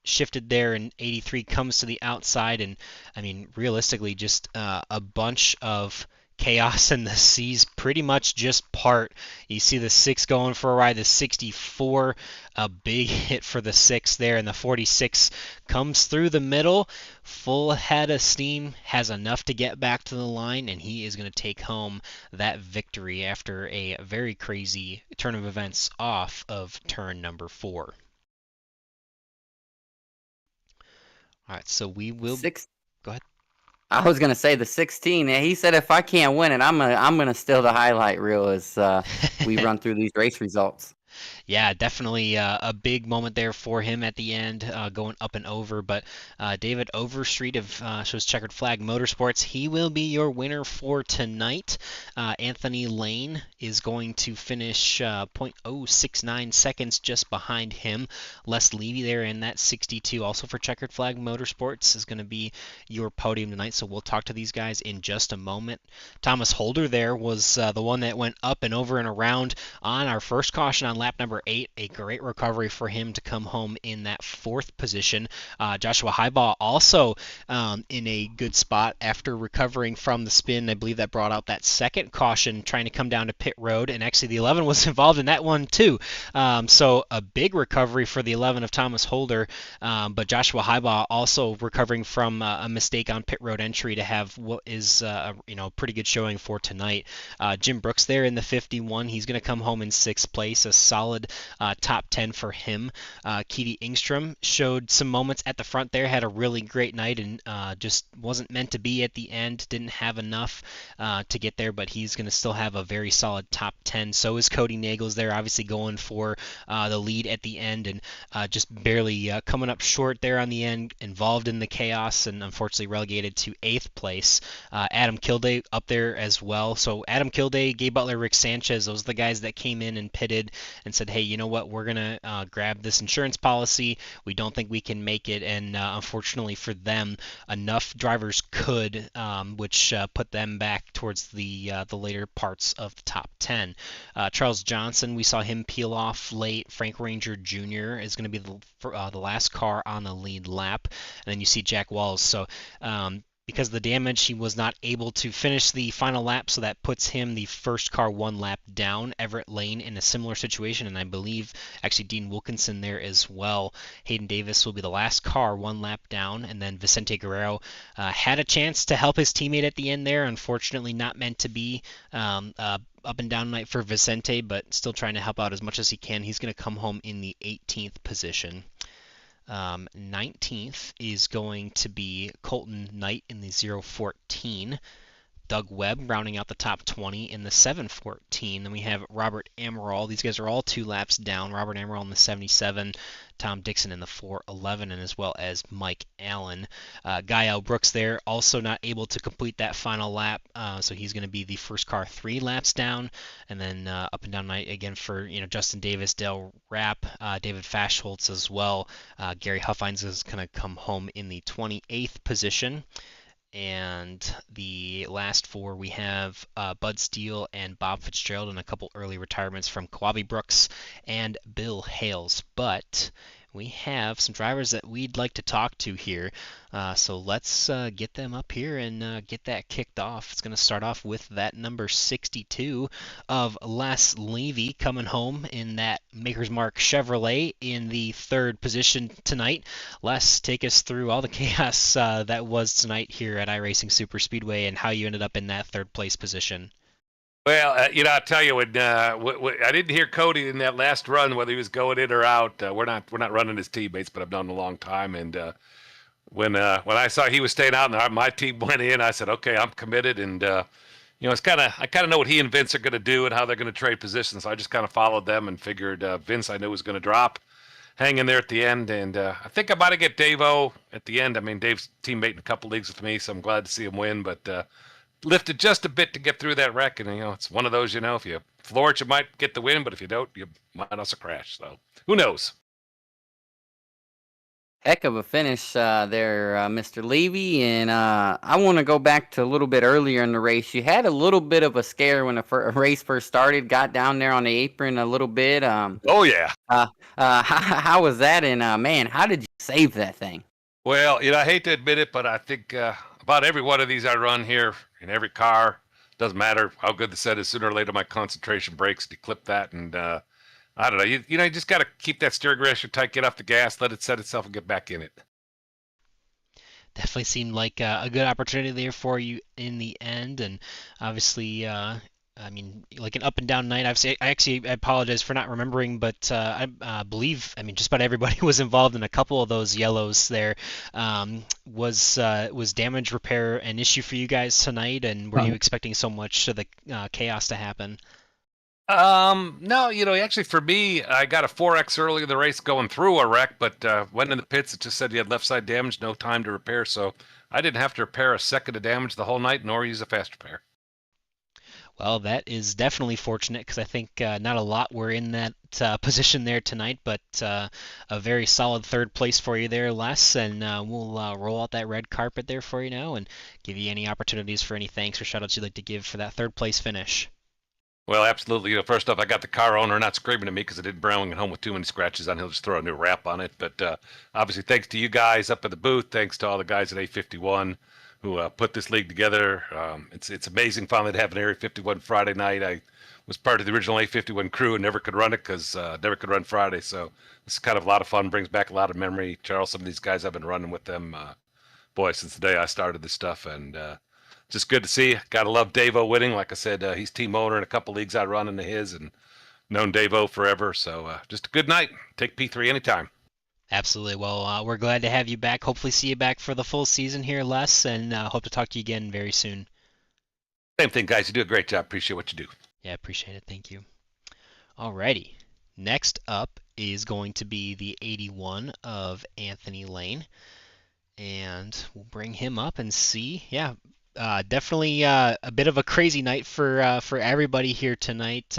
shifted there, and 83 comes to the outside, and I mean realistically just a bunch of chaos, and the C's pretty much just part. You see the 6 going for a ride, the 64, a big hit for the 6 there, and the 46 comes through the middle, full head of steam, has enough to get back to the line, and he is going to take home that victory after a very crazy turn of events off of turn number 4. All right, so we will... Go ahead. I was gonna say the 16. He said if I can't win it, I'm gonna steal the highlight reel as we run through these race results. Yeah, definitely a big moment there for him at the end, going up and over. But David Overstreet of shows Checkered Flag Motorsports, he will be your winner for tonight. Anthony Lane is going to finish 0.069 seconds just behind him. Les Levy there in that 62, also for Checkered Flag Motorsports, is going to be your podium tonight. So we'll talk to these guys in just a moment. Thomas Holder there was the one that went up and over and around on our first caution on lap number 8. A great recovery for him to come home in that 4th position. Joshua Highball also in a good spot after recovering from the spin. I believe that brought out that second caution trying to come down to pit road, and actually the 11 was involved in that one too. So a big recovery for the 11 of Thomas Holder, but Joshua Highball also recovering from a mistake on pit road entry to have what is a pretty good showing for tonight. Jim Brooks there in the 51, he's going to come home in 6th place, a solid top 10 for him. Keedy Ingstrom showed some moments at the front there, had a really great night, and just wasn't meant to be at the end, didn't have enough to get there, but he's going to still have a very solid top 10. So is Cody Nagels there, obviously going for the lead at the end, and just barely coming up short there on the end, involved in the chaos, and unfortunately relegated to 8th place. Adam Kilday up there as well. So Adam Kilday, Gabe Butler, Rick Sanchez, those are the guys that came in and pitted and said, hey, you know what, we're going to grab this insurance policy. We don't think we can make it, and unfortunately for them, enough drivers could, which put them back towards the later parts of the top 10. Charles Johnson, we saw him peel off late. Frank Ranger Jr. is going to be the last car on the lead lap, and then you see Jack Walls. So because of the damage, he was not able to finish the final lap, so that puts him the first car 1 lap down. Everett Lane in a similar situation, and I believe actually Dean Wilkinson there as well. Hayden Davis will be the last car 1 lap down, and then Vicente Guerrero had a chance to help his teammate at the end there. Unfortunately, not meant to be. Up and down night for Vicente, but still trying to help out as much as he can. He's going to come home in the 18th position. 19th is going to be Colton Knight in the 014. Doug Webb rounding out the top 20 in the 714. Then we have Robert Amaral. These guys are all 2 laps down. Robert Amaral in the 77, Tom Dixon in the 411, and as well as Mike Allen. Guy L. Brooks there also not able to complete that final lap, so he's going to be the first car 3 laps down. And then up and down night again for Justin Davis, Dale Rapp, David Fashholtz as well. Gary Huffines is going to come home in the 28th position. And the last 4 we have Bud Steele and Bob Fitzgerald, and a couple early retirements from Kawabe Brooks and Bill Hales. But we have some drivers that we'd like to talk to here. So let's get them up here and get that kicked off. It's going to start off with that number 62 of Les Levy coming home in that Maker's Mark Chevrolet in the 3rd position tonight. Les, take us through all the chaos that was tonight here at iRacing Superspeedway and how you ended up in that 3rd place position. Well, I'll tell you, when I didn't hear Cody in that last run, whether he was going in or out. We're not running his teammates, but I've known him a long time. And when I saw he was staying out and my team went in, I said, okay, I'm committed. And I kind of know what he and Vince are going to do and how they're going to trade positions. So I just kind of followed them and figured Vince I knew was going to drop, hang in there at the end. And I think I might have get Dave-O at the end. I mean, Dave's teammate in a couple leagues with me, so I'm glad to see him win. But lifted just a bit to get through that wreck, and it's one of those, if you floor it, you might get the win, but if you don't, you might also crash. So who knows? Heck of a finish there, Mr. Levy. And I want to go back to a little bit earlier in the race. You had a little bit of a scare when the race first started, got down there on the apron a little bit. Oh, yeah. How was that? And, man, how did you save that thing? Well, I hate to admit it, but I think about every one of these I run here in every car, doesn't matter how good the set is, sooner or later my concentration breaks to clip that. And I don't know, you just got to keep that steering ratio tight, get off the gas, let it set itself and get back in it. Definitely seemed like a good opportunity there for you in the end, and obviously like an up and down night. I apologize for not remembering, but I believe, just about everybody was involved in a couple of those yellows there. Was damage repair an issue for you guys tonight, and were you expecting so much of the chaos to happen? No, actually for me, I got a 4X early in the race going through a wreck, but went in the pits. It just said he had left side damage, no time to repair. So I didn't have to repair a second of damage the whole night, nor use a fast repair. Well, that is definitely fortunate because I think not a lot were in that position there tonight, but a very solid 3rd place for you there, Les, and we'll roll out that red carpet there for you now and give you any opportunities for any thanks or shout-outs you'd like to give for that 3rd place finish. Well, absolutely. First off, I got the car owner not screaming at me because I did bring him home with too many scratches on. He'll just throw a new wrap on it. But obviously, thanks to you guys up at the booth. Thanks to all the guys at A51 who put this league together. It's amazing finally to have an Area 51 Friday night. I was part of the original A51 crew and never could run it because never could run Friday. So this is kind of a lot of fun, brings back a lot of memory. Charles, some of these guys, I've been running with them, since the day I started this stuff. And just good to see. Gotta love Dave-O winning. Like I said, he's team owner in a couple leagues I run into his and known Dave-O forever. So just a good night. Take P3 anytime. Absolutely. Well, we're glad to have you back. Hopefully see you back for the full season here, Les, and hope to talk to you again very soon. Same thing, guys. You do a great job. Appreciate what you do. Yeah, appreciate it. Thank you. Alrighty. Next up is going to be the 81 of Anthony Lane. And we'll bring him up and see. Yeah, definitely a bit of a crazy night for everybody here tonight.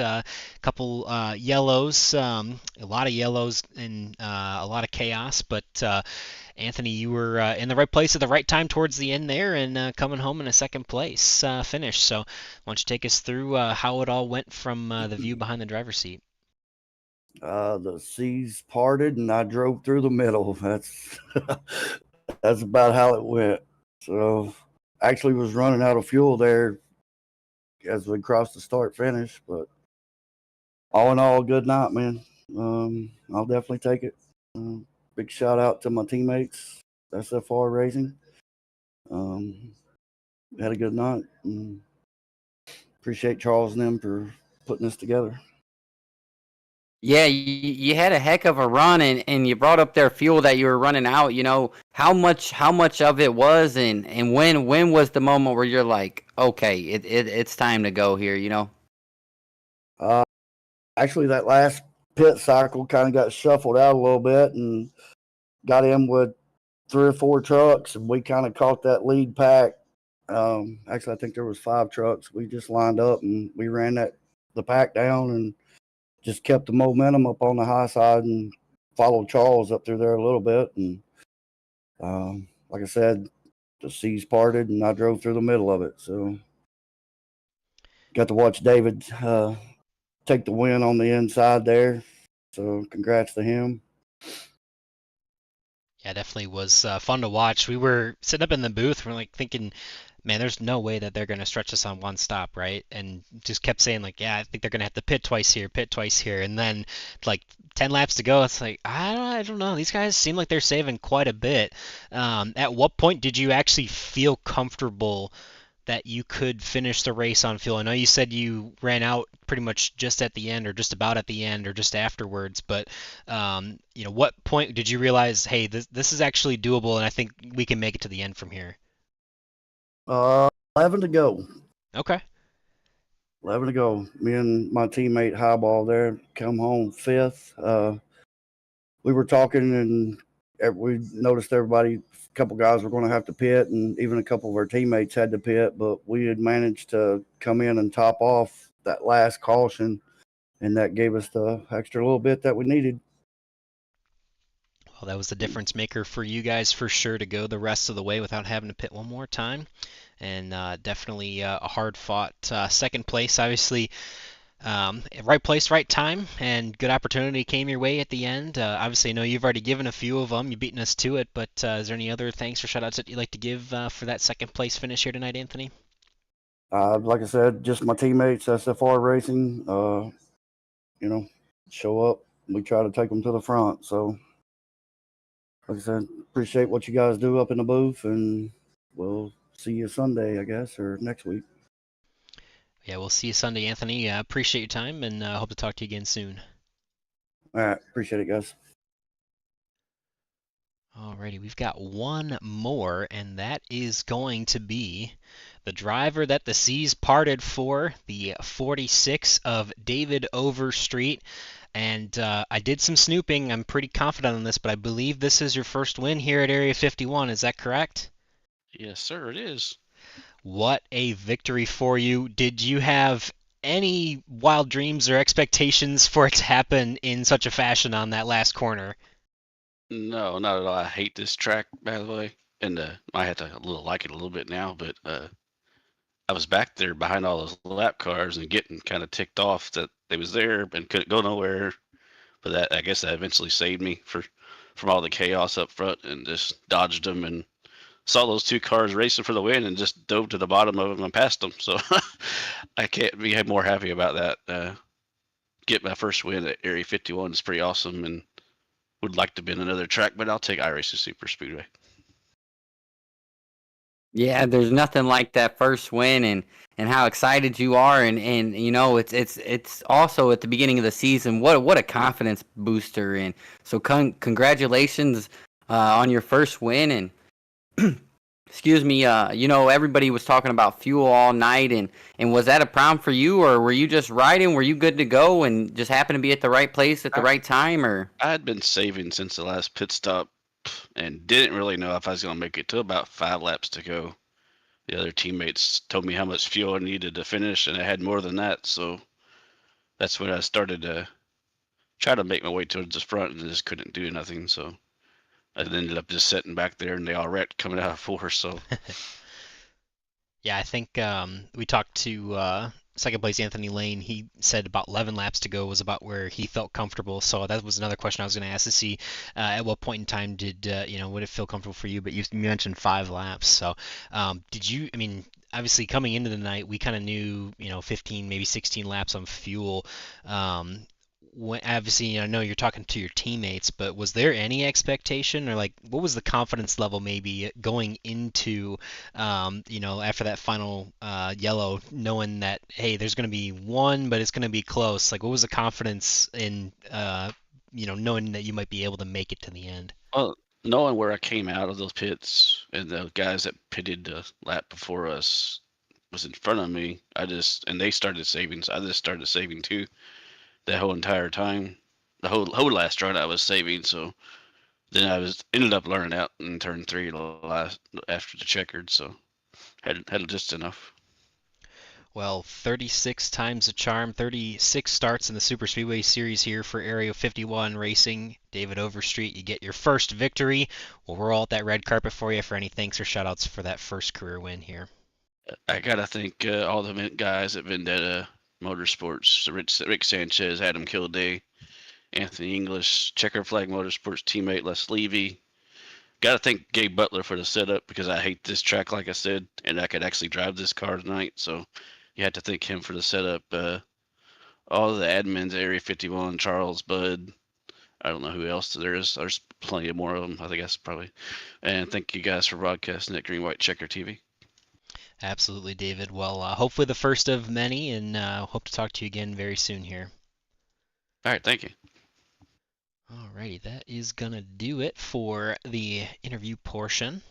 Couple yellows, a lot of yellows, and a lot of chaos. But Anthony, you were in the right place at the right time towards the end there, and coming home in a 2nd place finish. So why don't you take us through how it all went from the view behind the driver's seat? The seas parted and I drove through the middle. That's that's about how it went. So actually was running out of fuel there as we crossed the start finish, but all in all, good night, man. I'll definitely take it. Big shout out to my teammates, SFR Racing. Had a good night. Appreciate Charles and them for putting this together. Yeah, you had a heck of a run, and you brought up their fuel that you were running out. How much of it was, and when was the moment where you're like, okay, it's time to go here. Uh, Actually, that last pit cycle kind of got shuffled out a little bit and got in with 3 or 4 trucks, and we kind of caught that lead pack. Actually, I think there was 5 trucks. We just lined up and we ran the pack down and just kept the momentum up on the high side and followed Charles up through there a little bit. And like I said, the seas parted and I drove through the middle of it. So got to watch David take the win on the inside there. So congrats to him. Yeah, definitely was fun to watch. We were sitting up in the booth, we're like thinking, man, there's no way that they're going to stretch us on one stop, right? And just kept saying like, yeah, I think they're going to have to pit twice here. And then like 10 laps to go, it's like, I don't know. These guys seem like they're saving quite a bit. At what point did you actually feel comfortable that you could finish the race on fuel? I know you said you ran out pretty much just at the end or just about at the end or just afterwards, but what point did you realize, hey, this is actually doable and I think we can make it to the end from here? 11 to go. Okay. 11 to go. Me and my teammate Highball there come home 5th. We were talking and we noticed a couple guys were going to have to pit, and even a couple of our teammates had to pit, but we had managed to come in and top off that last caution, and that gave us the extra little bit that we needed. Well, that was the difference maker for you guys for sure to go the rest of the way without having to pit one more time. And definitely a hard fought second place. Obviously, right place, right time, and good opportunity came your way at the end. Obviously, I know you've already given a few of them. You've beaten us to it, but is there any other thanks or shout-outs that you'd like to give for that second place finish here tonight, Anthony? Like I said, just my teammates, SFR Racing, show up. We try to take them to the front. So, like I said, appreciate what you guys do up in the booth, and we'll see you Sunday, I guess, or next week. Yeah, we'll see you Sunday, Anthony. Appreciate your time, and hope to talk to you again soon. All right. Appreciate it, guys. Alrighty, we've got one more, and that is going to be the driver that the seas parted for, the 46 of David Overstreet. And I did some snooping. I'm pretty confident on this, but I believe this is your first win here at Area 51. Is that correct? Yes, sir, it is. What a victory for you. Did you have any wild dreams or expectations for it to happen in such a fashion on that last corner? No, not at all. I hate this track, by the way, and I had to like it a little bit now. But I was back there behind all those lap cars and getting kind of ticked off that they was there and couldn't go nowhere. But I guess that eventually saved me from all the chaos up front, and just dodged them and saw those 2 cars racing for the win and just dove to the bottom of them and passed them. So I can't be more happy about that. Get my first win at Area 51 is pretty awesome, and would like to be in another track, but I'll take iRacing Superspeedway. Yeah, there's nothing like that first win, and how excited you are, and it's also at the beginning of the season. What a confidence booster, and so congratulations on your first win. And excuse me, everybody was talking about fuel all night, and was that a problem for you, or were you just riding? Were you good to go and just happened to be at the right place at the right time, or? I had been saving since the last pit stop and didn't really know if I was going to make it to about 5 laps to go. The other teammates told me how much fuel I needed to finish, and I had more than that. So that's when I started to try to make my way towards the front and just couldn't do nothing. So I ended up just sitting back there, and they all wrecked coming out of 4. So Yeah, I think we talked to second place Anthony Lane. He said about 11 laps to go was about where he felt comfortable. So that was another question I was going to ask to see at what point in time did would it feel comfortable for you? But you mentioned 5 laps. So did you? I mean, obviously coming into the night, we kind of knew 15, maybe 16 laps on fuel. obviously, I know you're talking to your teammates, but was there any expectation, or like what was the confidence level maybe going into, after that final yellow, knowing that hey, there's going to be one, but it's going to be close. Like, what was the confidence in, knowing that you might be able to make it to the end? Well, knowing where I came out of those pits and the guys that pitted the lap before us was in front of me, and they started saving, so I just started saving too. That whole entire time, the whole last run I was saving. So then ended up learning out in turn 3 last after the checkered. So had just enough. Well, 36 times the charm, 36 starts in the Superspeedway series here for Area 51 Racing. David Overstreet, you get your first victory. We'll roll out that red carpet for you for any thanks or shoutouts for that first career win here. I gotta thank all the guys at Vendetta Motorsports, Rick Sanchez, Adam Kilday, Anthony English, Checker Flag Motorsports teammate Les Levy. Gotta thank Gabe Butler for the setup because I hate this track, like I said, and I could actually drive this car tonight. So you had to thank him for the setup. All the admins, Area 51, Charles, Bud. I don't know who else there is. There's plenty of more of them, I guess, probably. And thank you guys for broadcasting at Green White Checker TV. Absolutely, David. Well, hopefully the first of many, and hope to talk to you again very soon here. All right, thank you. Alrighty, that is gonna do it for the interview portion.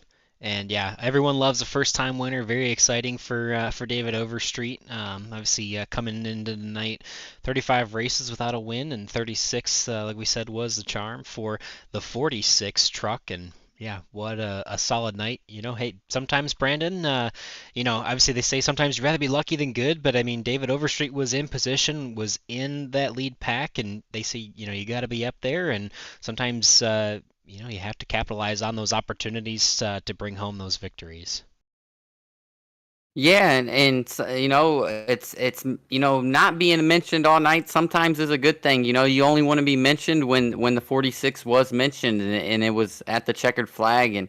And yeah, everyone loves a first-time winner. Very exciting for David Overstreet. Obviously, coming into the night, 35 races without a win, and 36, like we said, was the charm for the 46 truck. And yeah, what a solid night. Hey, sometimes Brandon, obviously they say sometimes you'd rather be lucky than good, but I mean, David Overstreet was in position, was in that lead pack, and they say, you got to be up there, and sometimes, you have to capitalize on those opportunities to bring home those victories. Yeah, and it's not being mentioned all night sometimes is a good thing. You only want to be mentioned when the 46 was mentioned and it was at the checkered flag,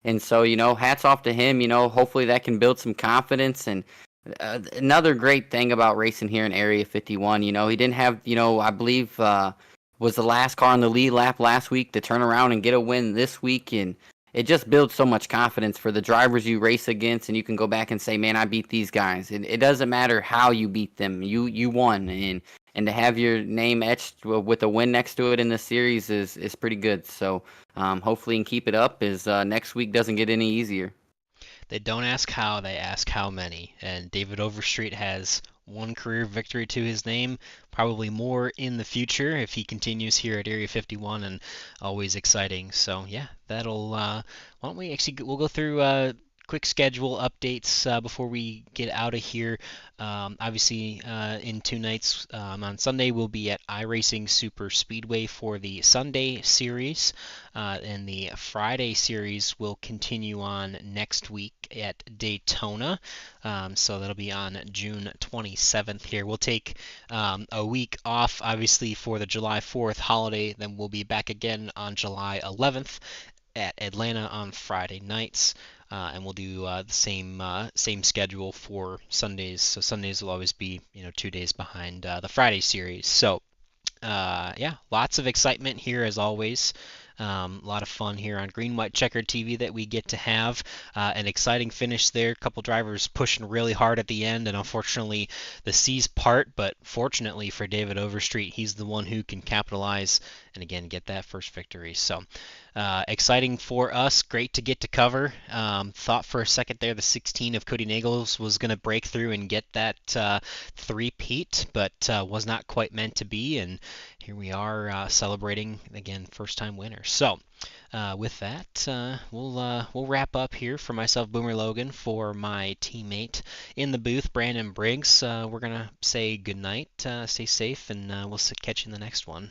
and so hats off to him. Hopefully that can build some confidence. And another great thing about racing here in Area 51, he didn't have I believe was the last car on the lead lap last week to turn around and get a win this week, and it just builds so much confidence for the drivers you race against, and you can go back and say, man, I beat these guys. It doesn't matter how you beat them. You won, and to have your name etched with a win next to it in the series is pretty good. So hopefully you can keep it up as next week doesn't get any easier. They don't ask how, they ask how many. And David Overstreet has one career victory to his name, probably more in the future if he continues here at Area 51, and always exciting. So yeah, why don't we'll go through quick schedule updates before we get out of here. Obviously, in 2 nights, on Sunday we'll be at iRacing Superspeedway for the Sunday series, and the Friday series will continue on next week at Daytona. So that'll be on June 27th here. We'll take a week off, obviously, for the July 4th holiday. Then we'll be back again on July 11th at Atlanta on Friday nights. And we'll do the same schedule for Sundays. So Sundays will always be 2 days behind the Friday series. So yeah, lots of excitement here as always. A lot of fun here on Green White Checkered TV that we get to have. An exciting finish there. A couple drivers pushing really hard at the end, and unfortunately the C's part, but fortunately for David Overstreet, he's the one who can capitalize and again get that first victory. So exciting for us. Great to get to cover. Thought for a second there the 16 of Cody Nagels was going to break through and get that three-peat, but was not quite meant to be, and here we are celebrating, again, first-time winners. So with that, we'll wrap up here. For myself, Boomer Logan, for my teammate in the booth, Brandon Briggs, we're going to say goodnight, stay safe, and we'll catch you in the next one.